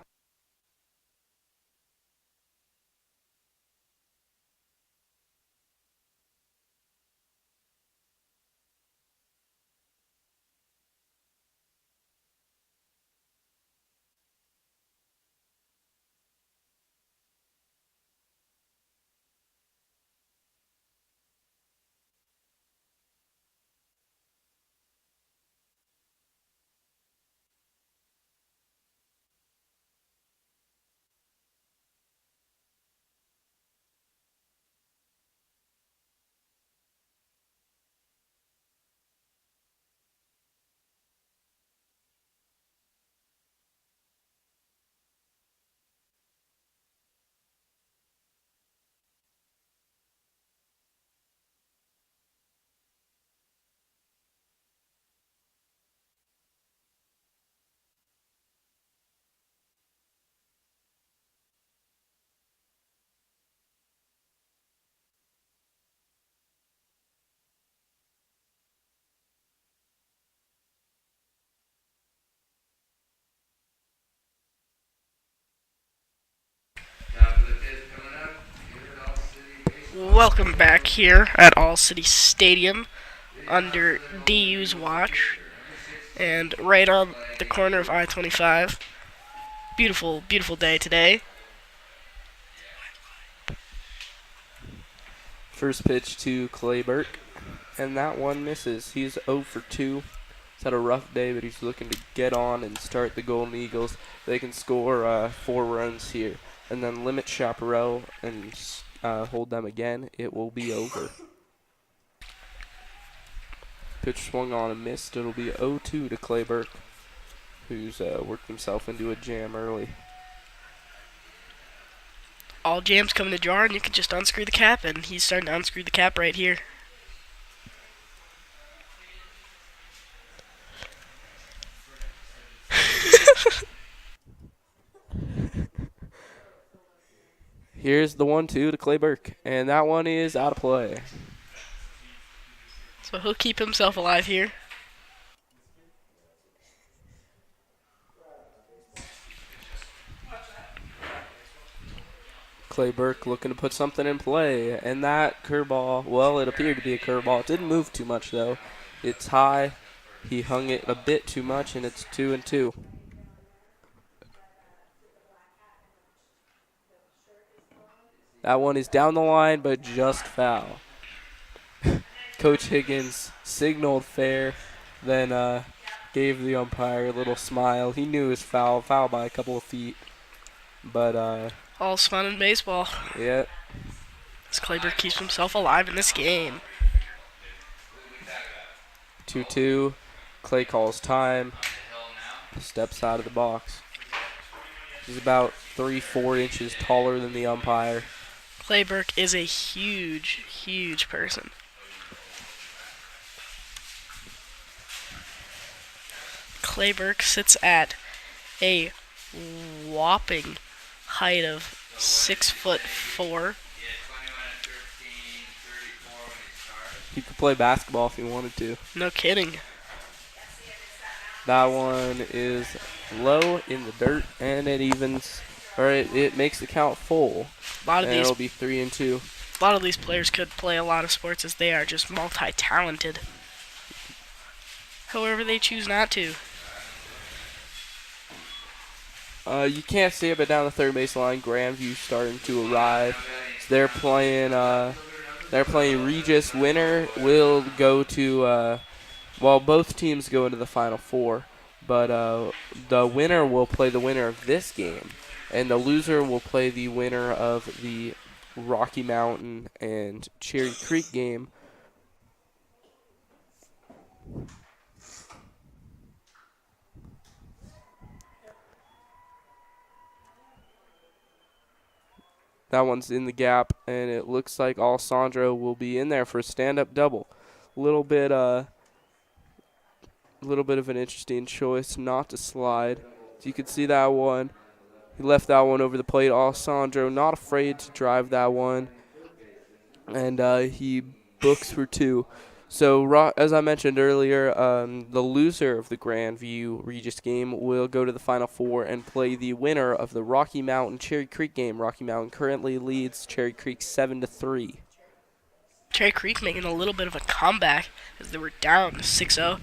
S2: Welcome back here at All City Stadium under DU's watch and right on the corner of I-25. Beautiful, beautiful day today.
S1: First pitch to Clay Burke, and that one misses. He's 0 for 2 He's had a rough day, but he's looking to get on and start the Golden Eagles. They can score 4 runs here and then limit Chaparral and hold them again. It will be over. Pitch swung on and missed. It'll be 0-2 to Clay Burke, who's worked himself into a jam early.
S2: All jams come in a jar, and you can just unscrew the cap, and he's starting to unscrew the cap right here.
S1: Here's the 1-2 to Clay Burke, and that one is out of play.
S2: So he'll keep himself alive here.
S1: Clay Burke looking to put something in play, and that curveball, well, it appeared to be a curveball. It didn't move too much, though. It's high. He hung it a bit too much, and it's 2-2. That one is down the line, but just foul. Coach Higgins signaled fair, then gave the umpire a little smile. He knew it was foul by a couple of feet. But,
S2: all's fun in baseball.
S1: Yeah.
S2: As Clay Burke keeps himself alive in this game.
S1: 2-2. Clay calls time. Steps out of the box. He's about 3-4 inches taller than the umpire.
S2: Clay Burke is a huge, huge person. Clay Burke sits at a whopping height of 6'4".
S1: He could play basketball if he wanted to.
S2: No kidding.
S1: That one is low in the dirt, and it evens, or it makes the count full. It'll be 3-2.
S2: A lot of these players could play a lot of sports, as they are just multi-talented. However, they choose not to.
S1: You can't see it, but down the third base line, Grandview starting to arrive. So they're playing Regis. Winner will go to, both teams go into the Final Four, but the winner will play the winner of this game, and the loser will play the winner of the Rocky Mountain and Cherry Creek game. That one's in the gap, and it looks like Alessandro will be in there for a stand-up double. Little bit of an interesting choice not to slide. So you can see that one. He left that one over the plate. Alessandro not afraid to drive that one, and he books for 2. So as I mentioned earlier, the loser of the Grandview Regis game will go to the Final Four and play the winner of the Rocky Mountain Cherry Creek game. Rocky Mountain currently leads Cherry Creek 7-3.
S2: Cherry Creek making a little bit of a comeback as they were down 6-0.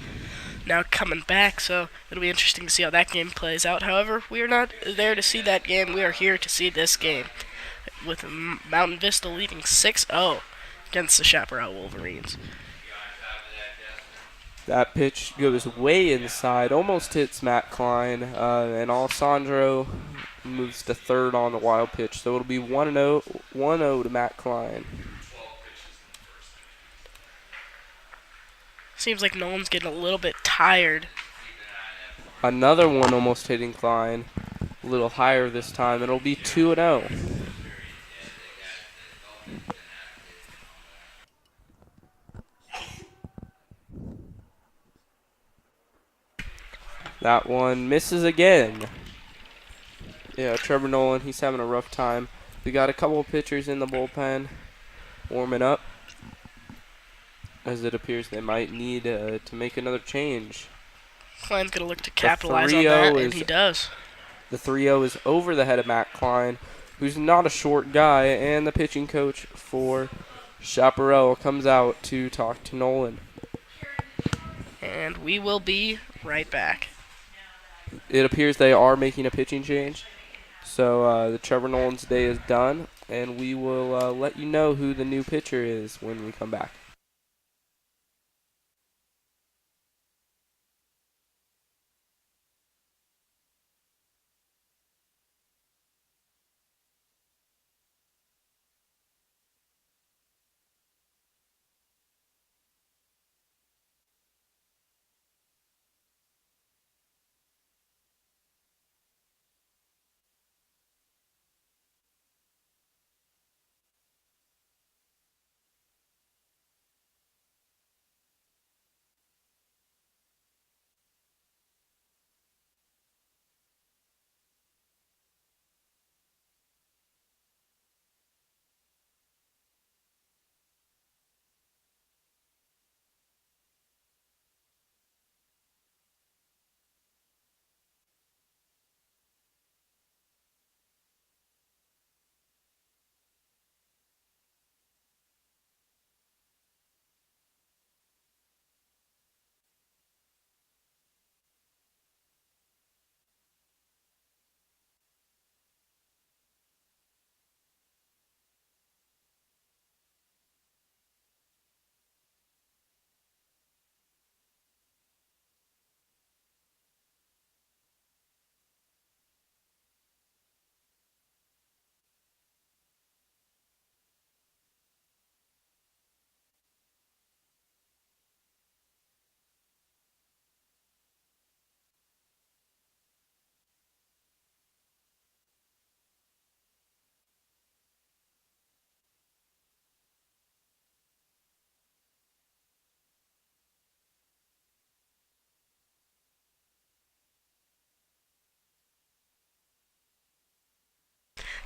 S2: Now coming back, so it'll be interesting to see how that game plays out. However, we are not there to see that game. We are here to see this game, with Mountain Vista leading 6-0 against the Chaparral Wolverines.
S1: That pitch goes way inside, almost hits Matt Klein, and Alessandro moves to third on the wild pitch. So it'll be 1-0 to Matt Klein.
S2: Seems like Nolan's getting a little bit tired.
S1: Another one almost hitting Klein, a little higher this time. It'll be 2-0. That one misses again. Yeah, Trevor Nolan, he's having a rough time. We got a couple of pitchers in the bullpen warming up, as it appears they might need to make another change.
S2: Klein's going to look to capitalize on that, and he does.
S1: The 3-0 is over the head of Matt Klein, who's not a short guy, and the pitching coach for Chaparral comes out to talk to Nolan.
S2: And we will be right back.
S1: It appears they are making a pitching change. So the Trevor Nolan's day is done, and we will let you know who the new pitcher is when we come back.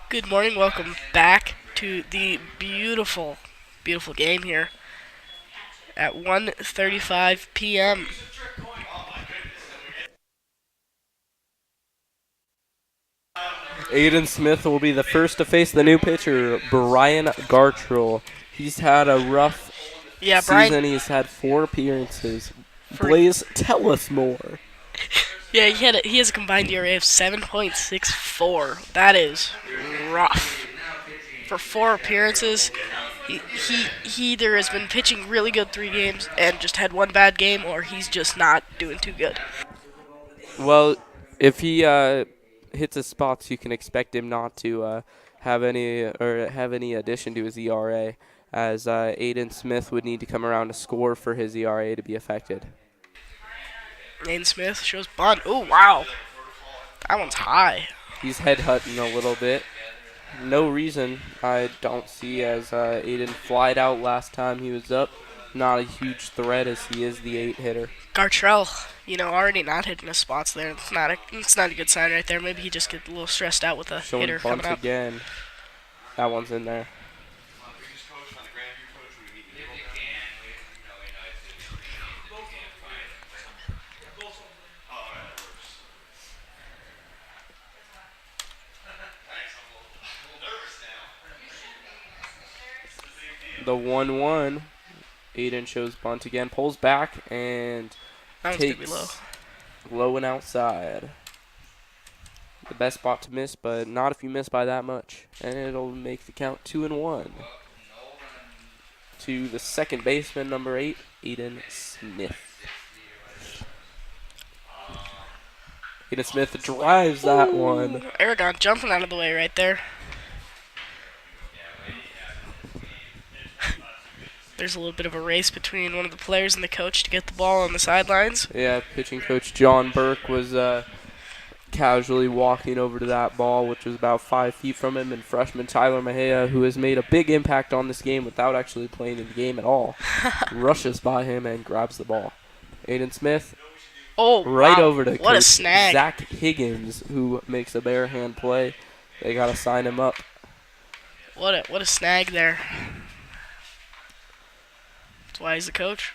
S2: Good morning. Welcome back to the beautiful, beautiful game here at 1:35 p.m.
S1: Aiden Smith will be the first to face the new pitcher, Brian Gartrell. He's had a rough
S2: Yeah, Brian.
S1: season. He's had 4 appearances.
S2: For,
S1: Blaze, tell us more.
S2: yeah, he has a combined ERA of 7.64. That is rough. For 4 appearances, he either has been pitching really good 3 games and just had 1 bad game, or he's just not doing too good.
S1: Well, if he hits his spots, you can expect him not to have any addition to his ERA, as Aiden Smith would need to come around to score for his ERA to be affected.
S2: Aiden Smith shows bunt. Oh, wow. That one's high.
S1: He's headhutting a little bit. No reason I don't see, as Aiden flied out last time he was up. Not a huge threat, as he is the 8 hitter.
S2: Gartrell, already not hitting his spots there. It's not a good sign right there. Maybe he just gets a little stressed out with a
S1: Showing
S2: hitter
S1: bunt
S2: coming up.
S1: again. That one's in there. The 1-1. Aiden shows bunt again. Pulls back and
S2: That one's
S1: takes
S2: gonna be low.
S1: low and outside. The best spot to miss, but not if you miss by that much. And it'll make the count 2-1. To the second baseman, number 8, Aiden Smith. Aiden Smith drives that one.
S2: Aragon jumping out of the way right there. There's a little bit of a race between one of the players and the coach to get the ball on the sidelines.
S1: Yeah, pitching coach John Burke was casually walking over to that ball, which was about 5 feet from him, and freshman Tyler Mejia, who has made a big impact on this game without actually playing in the game at all, rushes by him and grabs the ball. Aiden Smith right
S2: wow.
S1: over to
S2: What a
S1: coach
S2: snag.
S1: Zach Higgins, who makes a bare hand play. They got to sign him up.
S2: What a snag there. That's why he's the coach.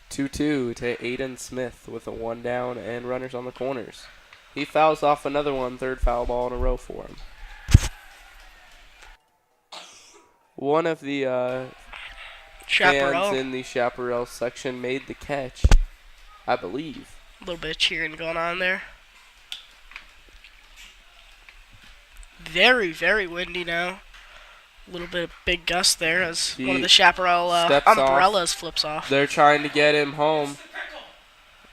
S1: 2-2 to Aiden Smith with a 1 down and runners on the corners. He fouls off another one, 3rd foul ball in a row for him. One of the
S2: Chaparral.
S1: fans in the Chaparral section made the catch, I believe.
S2: A little bit of cheering going on there. Very, very windy now. A little bit of big gust there as one of the Chaparral umbrellas flips off.
S1: They're trying to get him home.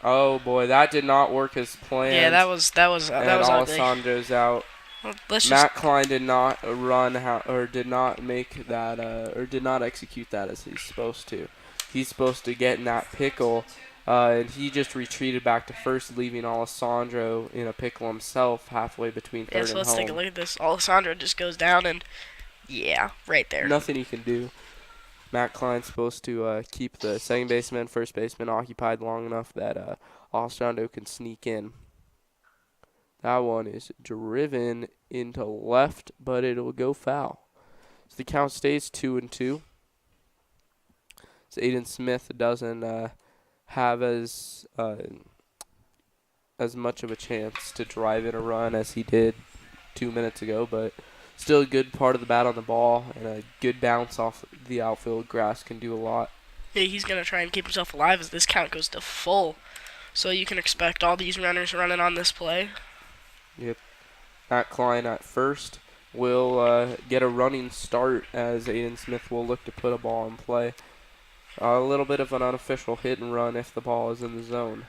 S1: Oh boy, that did not work as planned.
S2: Yeah, that was ugly.
S1: Alessandro's out.
S2: Well,
S1: Matt Klein did not run or did not make that or did not execute that as he's supposed to. He's supposed to get in that pickle, and he just retreated back to first, leaving Alessandro in a pickle himself halfway between third and home.
S2: let's take a look at this. Alessandro just goes down and, yeah, right there.
S1: Nothing he can do. Matt Klein's supposed to keep the second baseman, first baseman occupied long enough that Alessandro can sneak in. That one is driven into left, but it'll go foul. So the count stays 2-2. So Aiden Smith doesn't have as much of a chance to drive in a run as he did 2 minutes ago, but still a good part of the bat on the ball, and a good bounce off the outfield grass can do a lot.
S2: Yeah, he's going to try and keep himself alive as this count goes to full. So you can expect all these runners running on this play.
S1: Yep. Matt Klein at first will get a running start, as Aiden Smith will look to put a ball in play. A little bit of an unofficial hit and run if the ball is in the zone.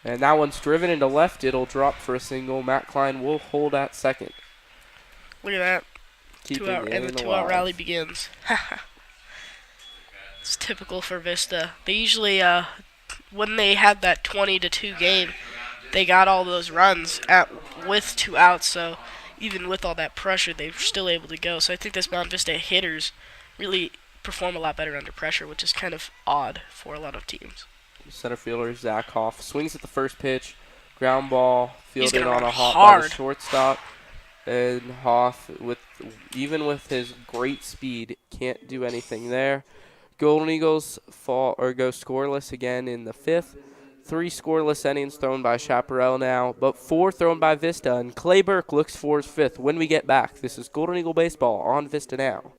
S1: And that one's driven into left. It'll drop for a single. Matt Klein will hold at second.
S2: Look at that. And the 2-out rally begins. It's typical for Vista. They usually, when they had that 20-2 game, they got all those runs with 2 outs. So even with all that pressure, they were still able to go. So I think this Mountain Vista hitters really perform a lot better under pressure, which is kind of odd for a lot of teams.
S1: Center fielder Zach Hoff swings at the first pitch, Ground ball
S2: He's
S1: fielded
S2: gonna
S1: on
S2: run
S1: a hop by the
S2: hard.
S1: shortstop. And Hoff, even with his great speed, can't do anything there. Golden Eagles go scoreless again in the 5th. 3 scoreless innings thrown by Chaparral now, but 4 thrown by Vista. And Clay Burke looks for his 5th when we get back. This is Golden Eagle Baseball on Vista Now.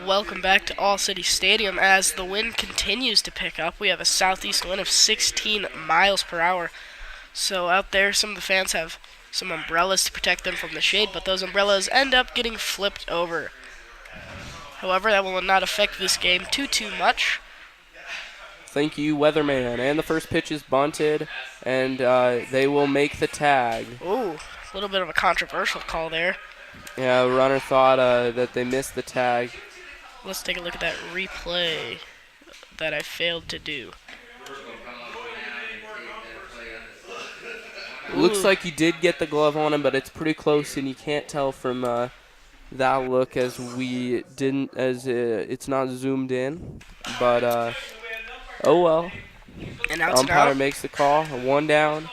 S2: Welcome back to All City Stadium. As the wind continues to pick up, we have a southeast wind of 16 miles per hour. So out there, some of the fans have some umbrellas to protect them from the shade, but those umbrellas end up getting flipped over. However, that will not affect this game too much.
S1: Thank you, Weatherman. And the first pitch is bunted, and they will make the tag.
S2: Ooh, a little bit of a controversial call there.
S1: Yeah, the runner thought that they missed the tag.
S2: Let's take a look at that replay that I failed to do.
S1: Looks like he did get the glove on him, but it's pretty close, and you can't tell from that look as it's not zoomed in. But oh well.
S2: And now it's an
S1: Umpire
S2: out.
S1: makes the call. 1 down.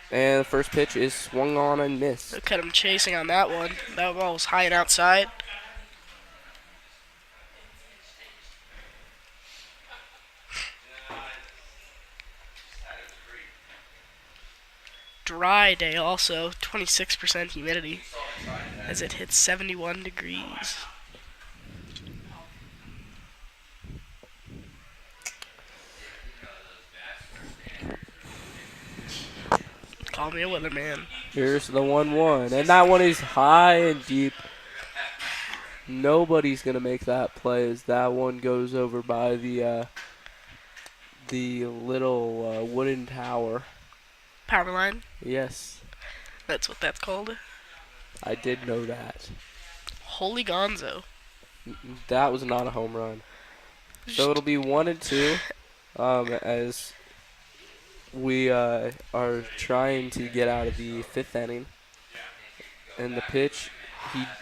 S1: And the first pitch is swung on and missed.
S2: Look at him chasing on that one. That ball was high and outside. Dry day also, 26% humidity as it hits 71 degrees. Call me a weatherman.
S1: Here's the 1-1. And that one is high and deep. Nobody's going to make that play as that one goes over by the little wooden tower.
S2: Power line?
S1: Yes,
S2: That's what that's called.
S1: I did know that.
S2: Holy gonzo.
S1: That was not a home run. So it'll be 1-2 as we are trying to get out of the 5th inning. And the pitch,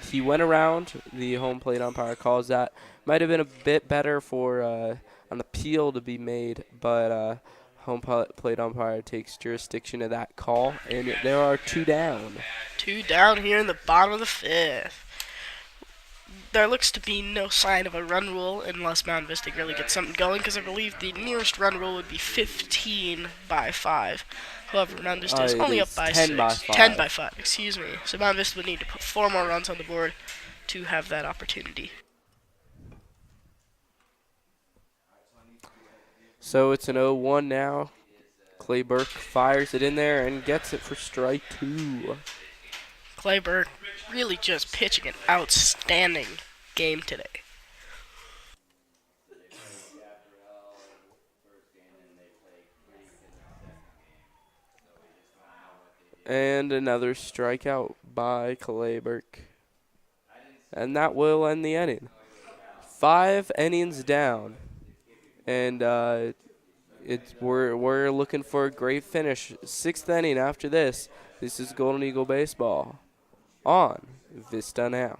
S1: he went around. The home plate umpire calls that. Might have been a bit better for an appeal to be made, but home plate umpire takes jurisdiction of that call, and there are 2 down.
S2: 2 down here in the bottom of the 5th. There looks to be no sign of a run rule unless Mountain Vista really gets something going, because I believe the nearest run rule would be 15 by 5. However, Mountain Vista is only up by
S1: 10
S2: 6.
S1: by 5.
S2: 10 by 5, excuse me. So Mountain Vista would need to put 4 more runs on the board to have that opportunity.
S1: So it's an 0-1 now. Clay Burke fires it in there and gets it for strike 2.
S2: Clay Burke really just pitching an outstanding game today.
S1: And another strikeout by Clay Burke. And that will end the inning. 5 innings down. And we're looking for a great finish. 6th inning after this. This is Golden Eagle Baseball on Vista Now.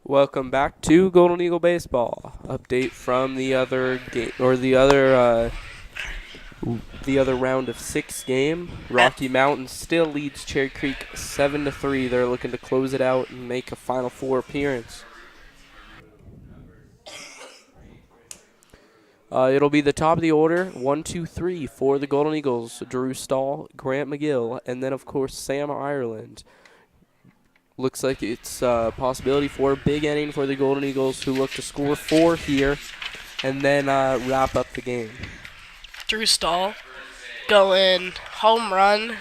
S1: Welcome back to Golden Eagle Baseball. Update from the other game, or the other round of 6 game. Rocky Mountain still leads Cherry Creek 7-3. They're looking to close it out and make a Final Four appearance. It'll be the top of the order, 1, 2, 3 for the Golden Eagles. Drew Stahl, Grant Mcgill, and then of course Sam Ireland. Looks like it's a possibility for a big inning for the Golden Eagles, who look to score 4 here and then wrap up the game.
S2: Drew Stahl going home run,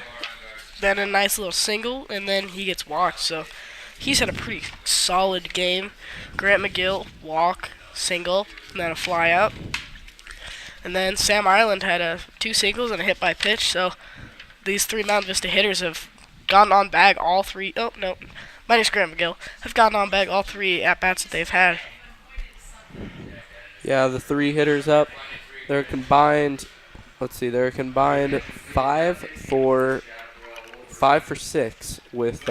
S2: then a nice little single, and then he gets walked. So he's had a pretty solid game. Grant Mcgill, walk, single, and then a fly out. And then Sam Ireland had 2 singles and a hit by pitch. So these 3 Mountain Vista hitters have gotten on bag all 3. Oh, no. Minus Grant Mcgill. Have gotten on bag all 3 at-bats that they've had.
S1: Yeah, the 3 hitters up. They're combined, they're combined 5 for 6 with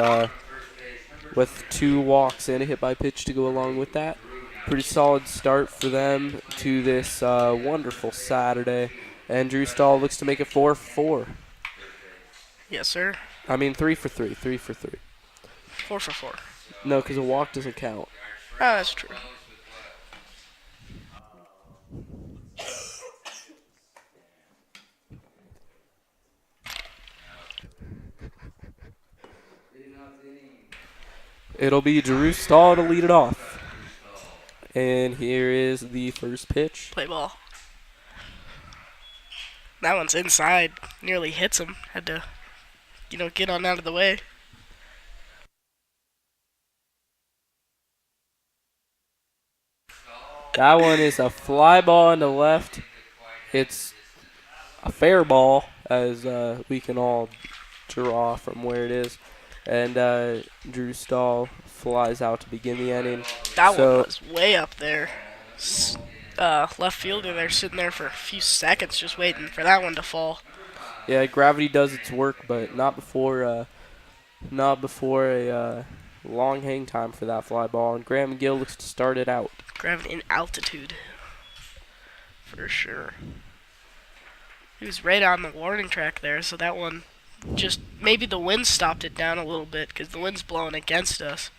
S1: 2 walks and a hit by pitch to go along with that. Pretty solid start for them to this wonderful Saturday. And Drew Stahl looks to make it 4 for 4.
S2: Yes, sir.
S1: I mean 3 for 3. 3 for 3.
S2: 4 for 4.
S1: No, because a walk doesn't count.
S2: Oh, that's true.
S1: It'll be Drew Stahl to lead it off. And here is the first pitch.
S2: Play ball. That one's inside. Nearly hits him. Had to, get on out of the way.
S1: That one is a fly ball into left. It's a fair ball, as we can all draw from where it is. And Drew Stahl flies out to begin the inning.
S2: That one was way up there. Left fielder there sitting there for a few seconds just waiting for that one to fall.
S1: Yeah, gravity does its work, but not before a long hang time for that fly ball. And Graham McGill looks to start it out.
S2: Gravity and altitude, for sure. He was right on the warning track there, so that one just maybe the wind stopped it down a little bit because the wind's blowing against us.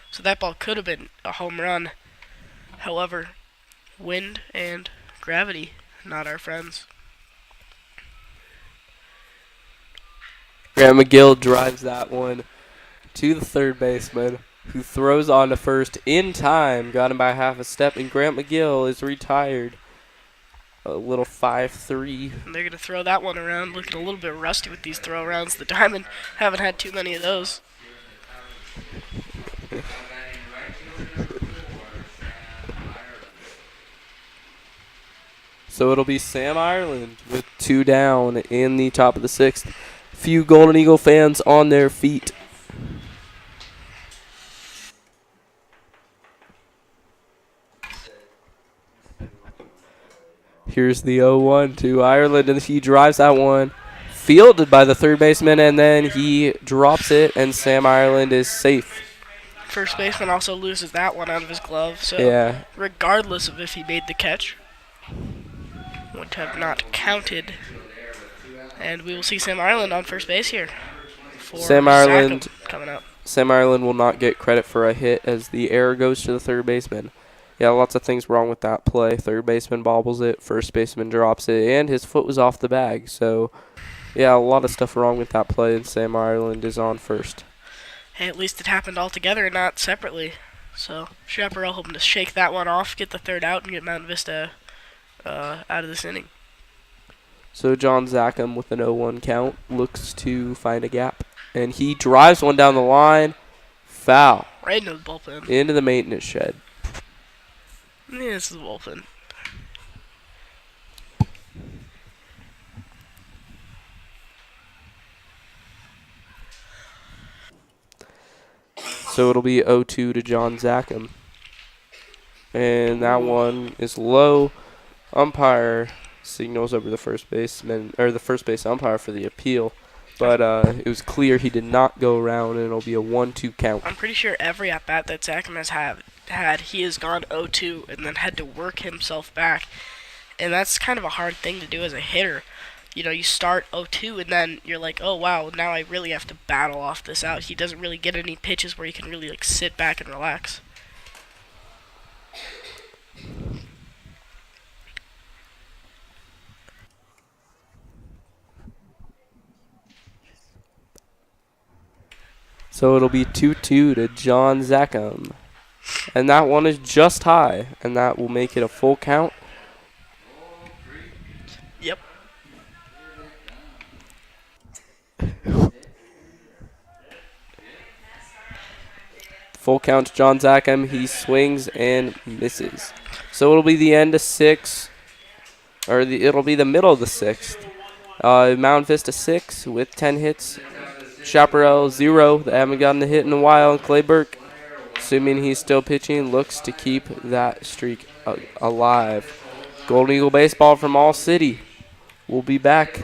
S2: So that ball could have been a home run. However, wind and gravity, not our friends.
S1: Grant McGill drives that one to the third baseman, who throws on to first in time. Got him by half a step, and Grant McGill is retired. A little 5-3.
S2: And they're going to throw that one around. Looking a little bit rusty with these throw rounds. The Diamond haven't had too many of those.
S1: So it'll be Sam Ireland with 2 down in the top of the 6th. Few Golden Eagle fans on their feet. Here's the 0-1 to Ireland, and he drives that one. Fielded by the third baseman, and then he drops it, and Sam Ireland is safe.
S2: First baseman also loses that one out of his glove, so
S1: yeah,
S2: regardless of if he made the catch, would have not counted. And we will see Sam Ireland on first base here.
S1: Sam Ireland
S2: coming up.
S1: Sam Ireland will not get credit for a hit as the error goes to the third baseman. Yeah, lots of things wrong with that play. Third baseman bobbles it, first baseman drops it, and his foot was off the bag. So, yeah, a lot of stuff wrong with that play, and Sam Ireland is on first.
S2: Hey, at least it happened all together and not separately. So, Chaparral hoping to shake that one off, get the third out, and get Mountain Vista out of this inning.
S1: So John Zackham with an 0-1 count looks to find a gap. And he drives one down the line. Foul.
S2: Right into the bullpen.
S1: Into the maintenance shed.
S2: Yeah, this is the bullpen.
S1: So it'll be 0-2 to John Zackham. And that one is low. Umpire signals over the first baseman, or the first base umpire for the appeal. But it was clear he did not go around, and it'll be a 1-2 count.
S2: I'm pretty sure every at-bat that Zackham has he has gone 0-2 and then had to work himself back. And that's kind of a hard thing to do as a hitter. You start 0-2 and then you're like, oh wow, now I really have to battle off this out. He doesn't really get any pitches where he can really sit back and relax.
S1: So it'll be 2-2 to John Zackham. And that one is just high, and that will make it a full count.
S2: Yep.
S1: Full count to John Zackham. He swings and misses. So it'll be the end of 6, it'll be the middle of the 6th. Mountain Vista 6 with 10 hits. Chaparral 0. They haven't gotten a hit in a while. And Clay Burke, assuming he's still pitching, looks to keep that streak alive. Golden Eagle baseball from All City. We'll be back.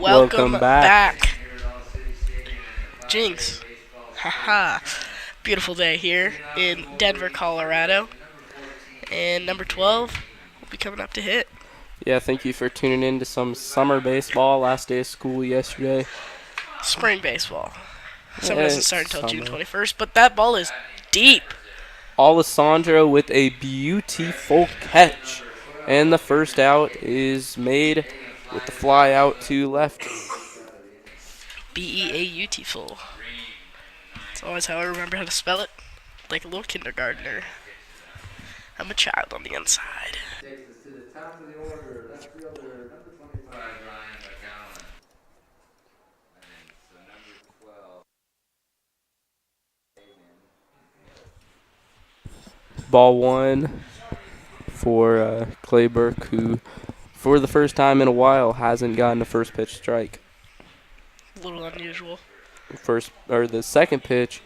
S2: Welcome back. Jinx. Haha. Beautiful day here in Denver, Colorado. And number 12 will be coming up to hit.
S1: Yeah, thank you for tuning in to some summer baseball. Last day of school yesterday.
S2: Spring baseball. Summer doesn't start until June 21st, but that ball is deep.
S1: Alessandro with a beautiful catch. And the first out is made with the fly out to left.
S2: Beautiful. That's always how I remember how to spell it. Like a little kindergartner. I'm a child on the inside.
S3: Takes us to the top of the order, left fielder, number 25, Ryan McGowan. And so number 12.
S1: Ball 1 for Clay Burke, who for the first time in a while hasn't gotten a first pitch strike.
S2: A little unusual.
S1: The second pitch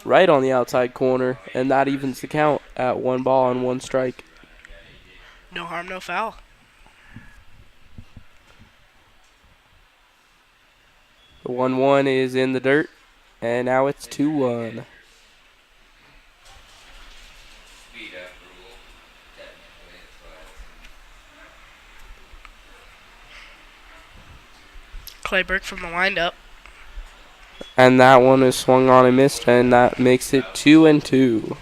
S1: right on the outside corner, and that evens the count at 1 ball and 1 strike.
S2: No harm, no foul.
S1: The 1-1 is in the dirt, and now it's 2-1.
S2: Clay Burke from the windup.
S1: And that one is swung on and missed, and that makes it 2-2.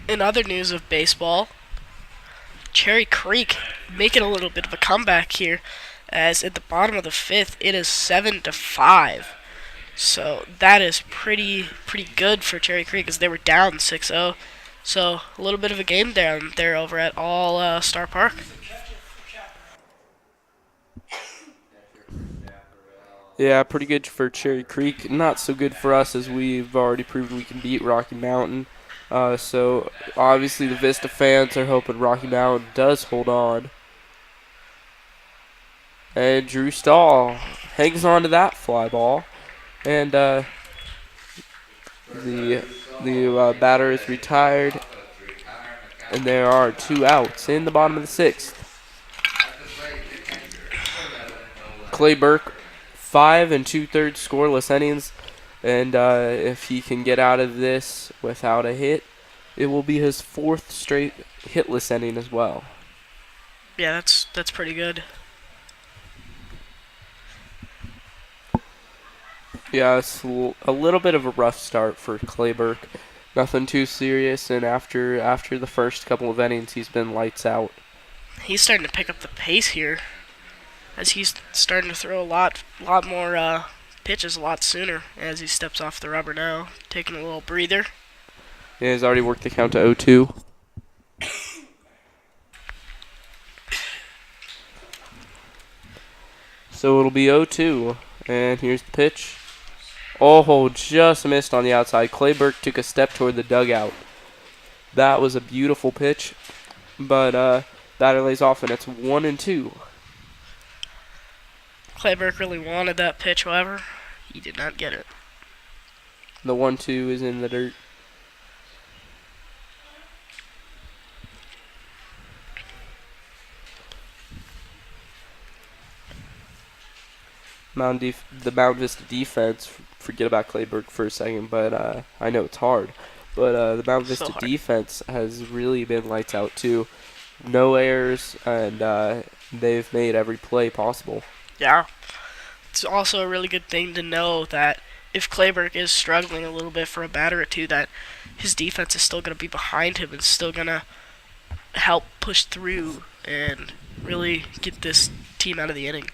S2: In other news of baseball, Cherry Creek making a little bit of a comeback here, as at the bottom of the 5th it is 7-5. So that is pretty good for Cherry Creek, as they were down 6-0. So a little bit of a game down there over at All Star Park.
S1: Yeah, pretty good for Cherry Creek. Not so good for us, as we've already proven we can beat Rocky Mountain. So obviously the Vista fans are hoping Rocky Mountain does hold on. And Drew Stahl hangs on to that fly ball. And the batter is retired. And there are 2 outs in the bottom of the 6th. Clay Burke, 5 2/3 scoreless innings. And if he can get out of this without a hit, it will be his 4th straight hitless inning as well.
S2: Yeah, that's pretty good.
S1: Yeah, it's a little bit of a rough start for Clay Burke. Nothing too serious, and after the first couple of innings, he's been lights out.
S2: He's starting to pick up the pace here, as he's starting to throw a lot more pitches a lot sooner as he steps off the rubber now, taking a little breather.
S1: Yeah, he's already worked the count to 0-2. So it'll be 0-2, and here's the pitch. Oh, just missed on the outside. Clay Burke took a step toward the dugout. That was a beautiful pitch, but batter lays off, and it's 1-2.
S2: Clay Burke really wanted that pitch, however, he did not get it.
S1: The 1-2 is in the dirt. The Mountain Vista defense, forget about Clay Burke for a second, but I know it's hard. But the Mountain Vista defense has really been lights out too. No errors, and they've made every play possible.
S2: Yeah. It's also a really good thing to know that if Clay Burke is struggling a little bit for a batter or two, that his defense is still going to be behind him and still going to help push through and really get this team out of the inning.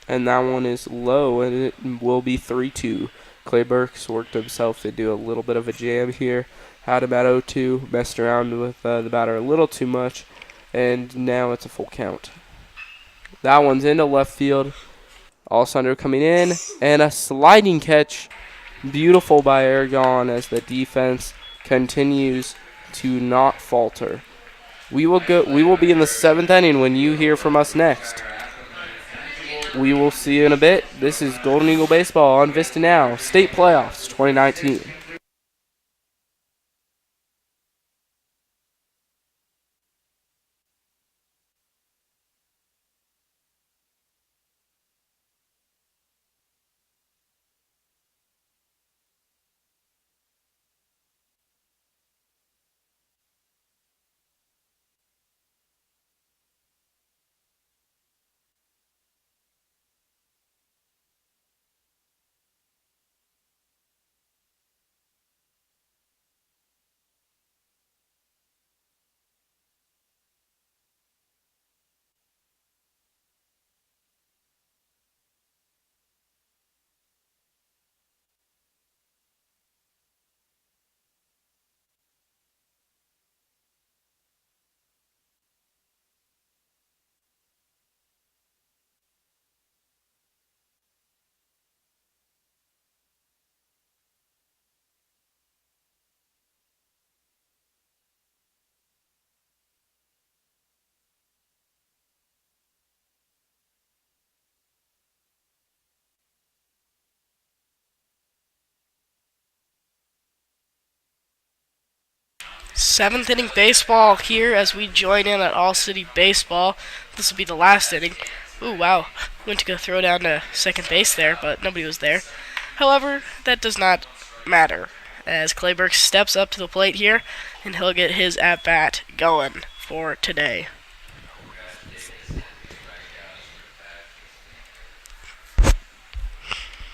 S1: And that one is low, and it will be 3-2. Clay Burke's worked himself into a little bit of a jam here. Had him at 0-2, messed around with the batter a little too much, and now it's a full count. That one's into left field. Alessandro coming in, and a sliding catch. Beautiful by Aragon as the defense continues to not falter. We will be in the 7th inning when you hear from us next. We will see you in a bit. This is Golden Eagle Baseball on VistaNow, State Playoffs 2019.
S2: Seventh inning baseball here as we join in at All City Baseball. This will be the last inning. Ooh, wow. Went to go throw down to second base there, but nobody was there. However, that does not matter as Clay Burke steps up to the plate here, and he'll get his at-bat going for today.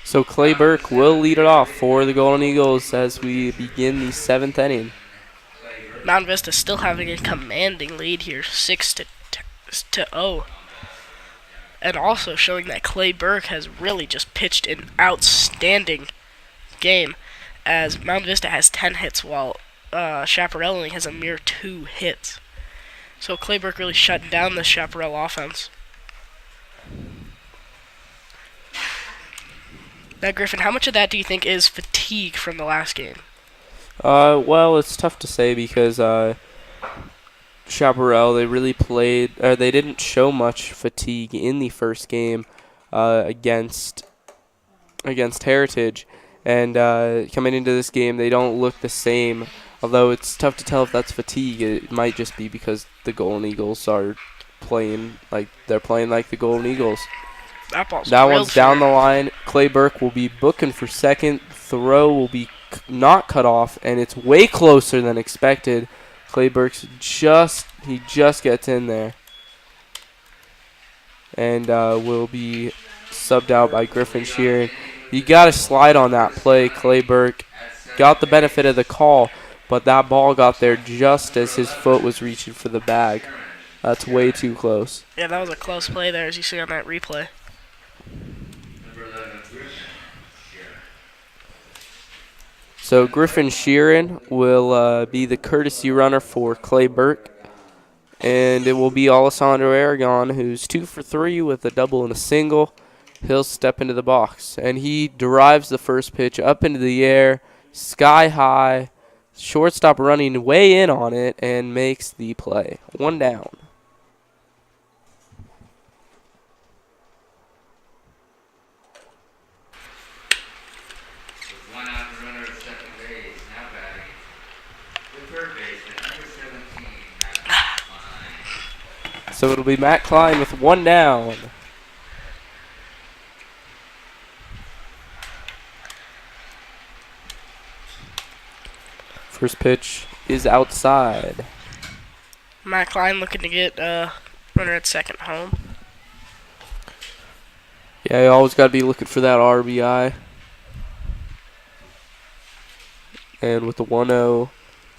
S1: So Clay Burke will lead it off for the Golden Eagles as we begin the 7th inning.
S2: Mountain Vista still having a commanding lead here, 6-0. And also showing that Clay Burke has really just pitched an outstanding game, as Mountain Vista has 10 hits while Chaparral only has a mere 2 hits. So Clay Burke really shutting down the Chaparral offense. Now, Griffin, how much of that do you think is fatigue from the last game?
S1: Well, it's tough to say because Chaparral, they really played, or they didn't show much fatigue in the first game against Heritage. And coming into this game, they don't look the same. Although it's tough to tell if that's fatigue. It might just be because the Golden Eagles are playing like the Golden Eagles.
S2: That
S1: one's down the line. Clay Burke will be booking for second. Throw will be not cut off, and it's way closer than expected. Clay Burke's just gets in there, and will be subbed out by Griffin Sheeran. You got to slide on that play. Clay Burke got the benefit of the call, but that ball got there just as his foot was reaching for the bag. That's way too close.
S2: Yeah, that was a close play there, as you see on that replay.
S1: So Griffin Sheeran will be the courtesy runner for Clay Burke. And it will be Alessandro Aragon, who's 2 for 3 with a double and a single. He'll step into the box. And he drives the first pitch up into the air, sky high. Shortstop running way in on it and makes the play. 1 down. So it'll be Matt Klein with 1 down. First pitch is outside.
S2: Matt Klein looking to get runner at second home.
S1: Yeah, you always got to be looking for that RBI. And with the 1-0,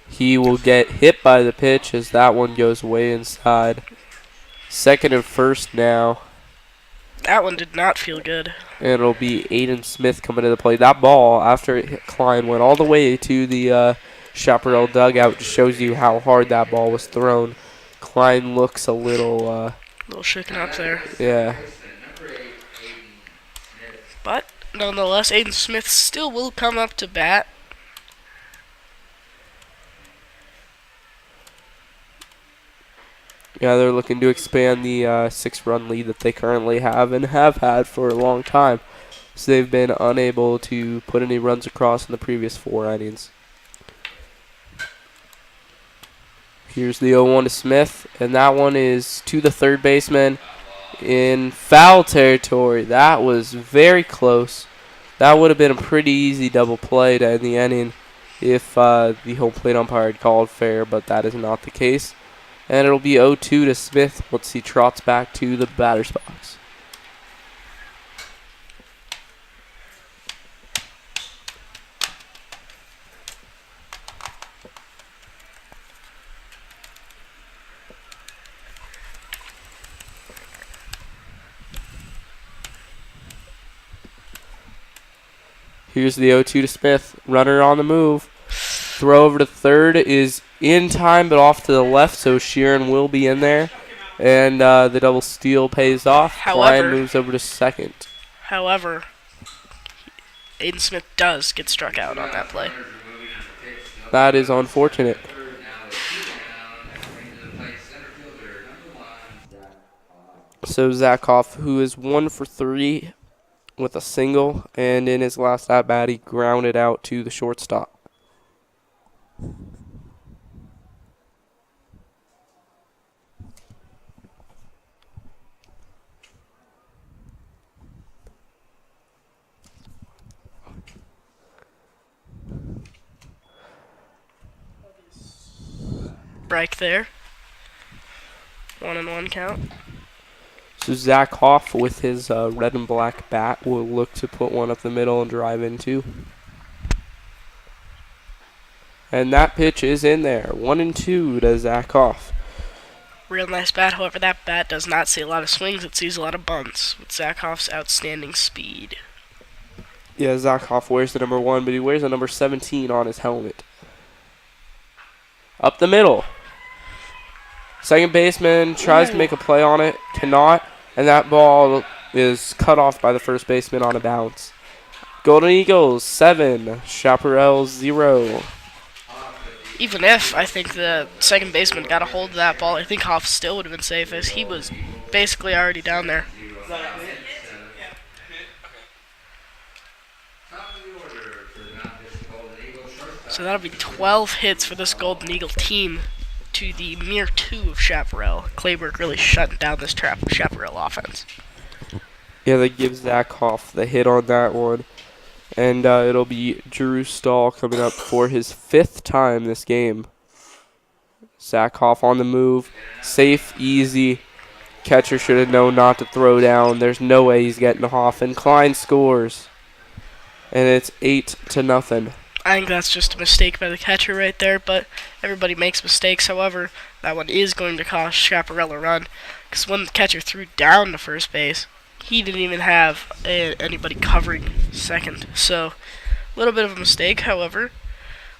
S1: he will get hit by the pitch as that one goes way inside. Second and first now.
S2: That one did not feel good.
S1: And it'll be Aiden Smith coming to the plate. That ball, after it hit Klein, went all the way to the Chaparral dugout. Just shows you how hard that ball was thrown. Klein looks a little
S2: shaken up there.
S1: Yeah.
S2: But nonetheless, Aiden Smith still will come up to bat.
S1: Yeah, they're looking to expand the 6-run lead that they currently have and have had for a long time. So they've been unable to put any runs across in the previous 4 innings. Here's the 0-1 to Smith, and that one is to the third baseman in foul territory. That was very close. That would have been a pretty easy double play to end the inning if the home plate umpire had called fair, but that is not the case. And it'll be 0-2 to Smith once he trots back to the batter's box. Here's the 0-2 to Smith. Runner on the move. Throw over to third is in time, but off to the left, so Sheeran will be in there. And the double steal pays off. Klein moves over to second.
S2: However, Aiden Smith does get struck out on that play.
S1: That is unfortunate. So Zakoff, who is 1 for 3 with a single, and in his last at-bat, he grounded out to the shortstop.
S2: Break there. 1-1 count.
S1: So Zach Hoff with his red and black bat will look to put one up the middle and drive in 2. And that pitch is in there. 1-2 to Zach Hoff.
S2: Real nice bat. However, that bat does not see a lot of swings. It sees a lot of bunts with Zach Hoff's outstanding speed.
S1: Yeah, Zach Hoff wears the number 1, but he wears the number 17 on his helmet. Up the middle. Second baseman tries to make a play on it, cannot, and that ball is cut off by the first baseman on a bounce. Golden Eagles 7, Chaparral 0.
S2: even if I think the second baseman got a hold of that ball, I think Hoff still would have been safe as he was basically already down there. So that'll be 12 hits for this Golden Eagle team to the mere 2 of Chaparral. Clayburg really shutting down this Chaparral offense.
S1: Yeah, they give Zach Hoff the hit on that one. And it'll be Drew Stahl coming up for his 5th time this game. Zach Hoff on the move. Safe, easy. Catcher should have known not to throw down. There's no way he's getting Hoff. And Klein scores. And it's 8-0.
S2: I think that's just a mistake by the catcher right there, but everybody makes mistakes. However, that one is going to cost Chaparral a run, because when the catcher threw down to first base, he didn't even have anybody covering second. So, a little bit of a mistake. However,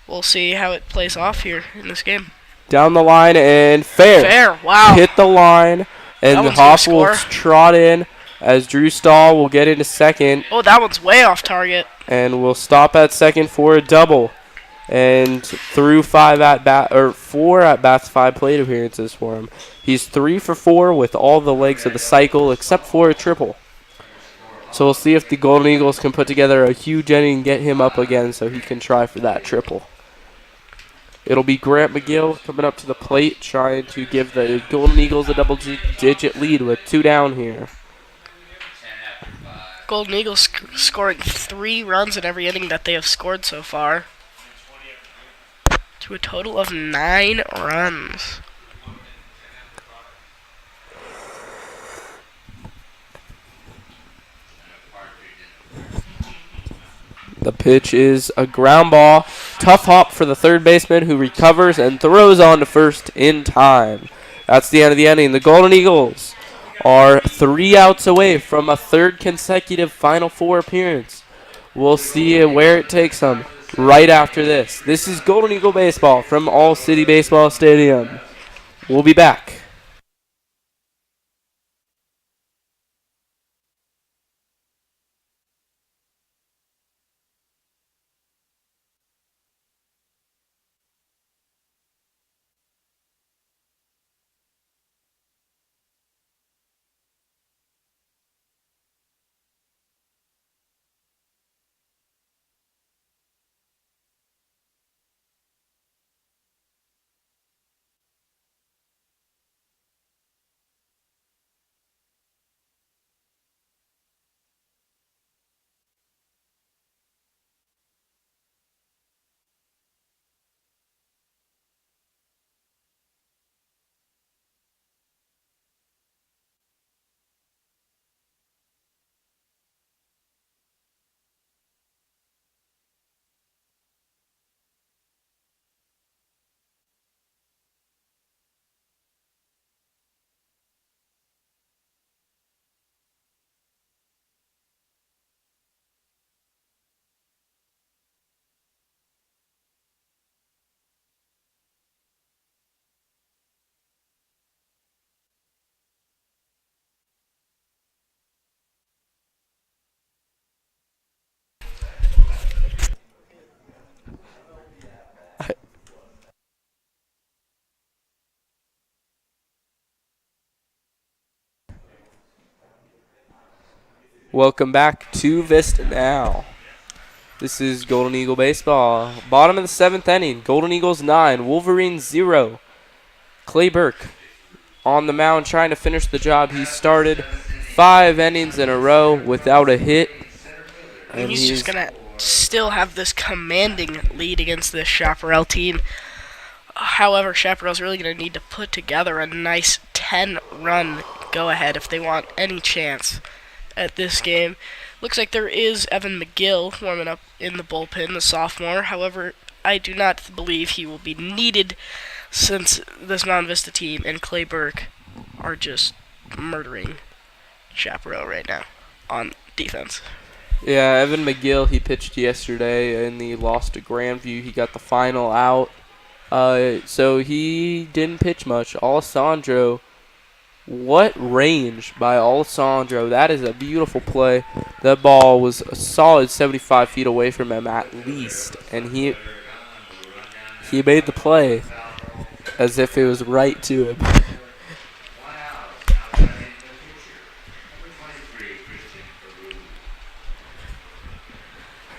S2: we'll see how it plays off here in this game.
S1: Down the line and fair.
S2: Fair, wow.
S1: Hit the line, and Hoff will trot in as Drew Stahl will get into second.
S2: Oh, that one's way off target.
S1: And we'll stop at second for a double. And through 4 at-bats, 5 plate appearances for him. He's 3 for 4 with all the legs of the cycle except for a triple. So we'll see if the Golden Eagles can put together a huge inning and get him up again so he can try for that triple. It'll be Grant Mcgill coming up to the plate, trying to give the Golden Eagles a double-digit lead with 2 down here.
S2: Golden Eagles scoring 3 runs in every inning that they have scored so far, to a total of 9 runs.
S1: The pitch is a ground ball. Tough hop for the third baseman, who recovers and throws on to first in time. That's the end of the inning. The Golden Eagles are 3 outs away from a 3rd consecutive Final Four appearance. We'll see where it takes them right after this. This is Golden Eagle Baseball from All City Baseball Stadium. We'll be back. Welcome back to VistaNow. This is Golden Eagle Baseball. Bottom of the 7th inning. Golden Eagles 9, Wolverines 0. Clay Burke on the mound trying to finish the job he started. 5 innings in a row without a hit.
S2: And he's just going to still have this commanding lead against this Chaparral team. However, Chaparral's really going to need to put together a nice 10-run go-ahead if they want any chance at this game. Looks like there is Evan Mcgill warming up in the bullpen, the sophomore. However, I do not believe he will be needed since this Mountain Vista team and Clay Burke are just murdering Chaparral right now on defense.
S1: Yeah, Evan Mcgill, he pitched yesterday and he lost to Grandview. He got the final out. So he didn't pitch much. Alessandro, what range by Alessandro. That is a beautiful play. That ball was a solid 75 feet away from him at least. And He made the play as if it was right to him.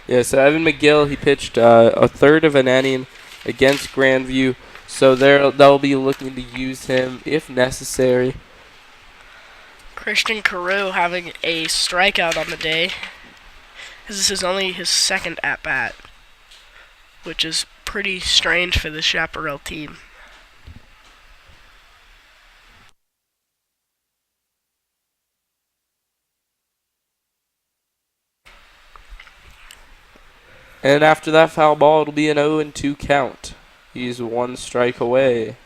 S1: Yeah, so Evan Mcgill, he pitched a third of an inning against Grandview, so they'll be looking to use him if necessary.
S2: Christian Carew having a strikeout on the day. This is only his second at-bat, which is pretty strange for the Chaparral team.
S1: And after that foul ball, it'll be an 0-2 count. He's one strike away.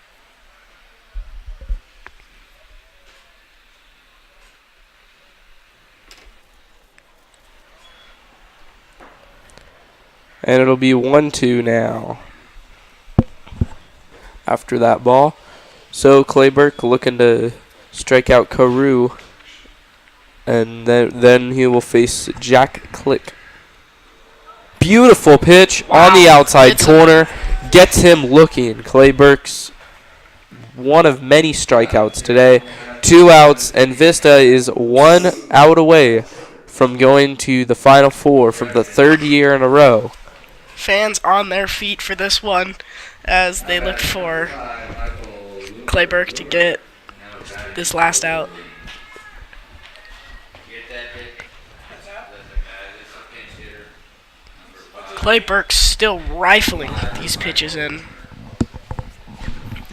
S1: And it'll be 1-2 now after that ball. So Clay Burke looking to strike out Carew. And then he will face Jack Click. Beautiful pitch on the outside corner. Gets him looking. Clay Burke's one of many strikeouts today. 2 outs, and Vista is 1 out away from going to the Final Four for the 3rd year in a row.
S2: Fans on their feet for this one as they look for Clay Burke to get this last out. Clay Burke's still rifling these pitches in.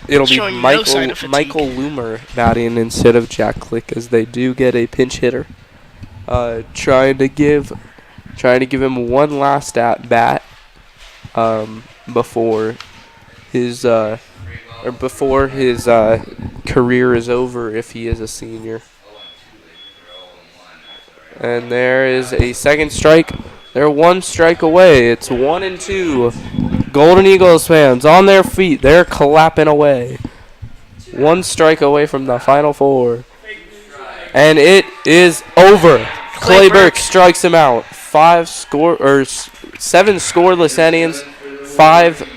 S1: It'll be
S2: Showing no sign of fatigue.
S1: Michael Loomer batting instead of Jack Click, as they do get a pinch hitter. Trying to give him one last at bat before his career is over if he is a senior. And there is a second strike. They're 1 strike away. It's 1-2. Golden Eagles fans on their feet. They're clapping away. 1 strike away from the Final Four. And it is over. Clay Burke strikes him out. 7 scoreless innings. 5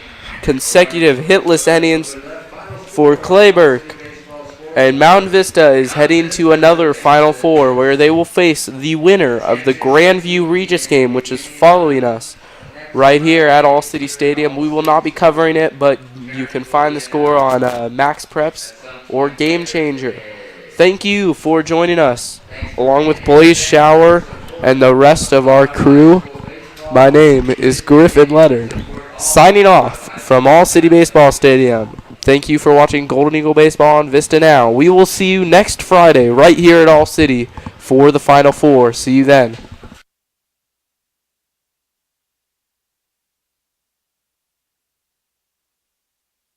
S1: consecutive hitless innings for Clay Burke. And Mountain Vista is heading to another Final Four where they will face the winner of the Grandview Regis game, which is following us right here at All City Stadium. We will not be covering it, but you can find the score on Max Preps or Game Changer. Thank you for joining us, along with Blaze Shower and the rest of our crew. My name is Griffin Leonard, signing off from All City Baseball Stadium. Thank you for watching Golden Eagle Baseball on VistaNow. We will see you next Friday right here at All City for the Final Four. See you then.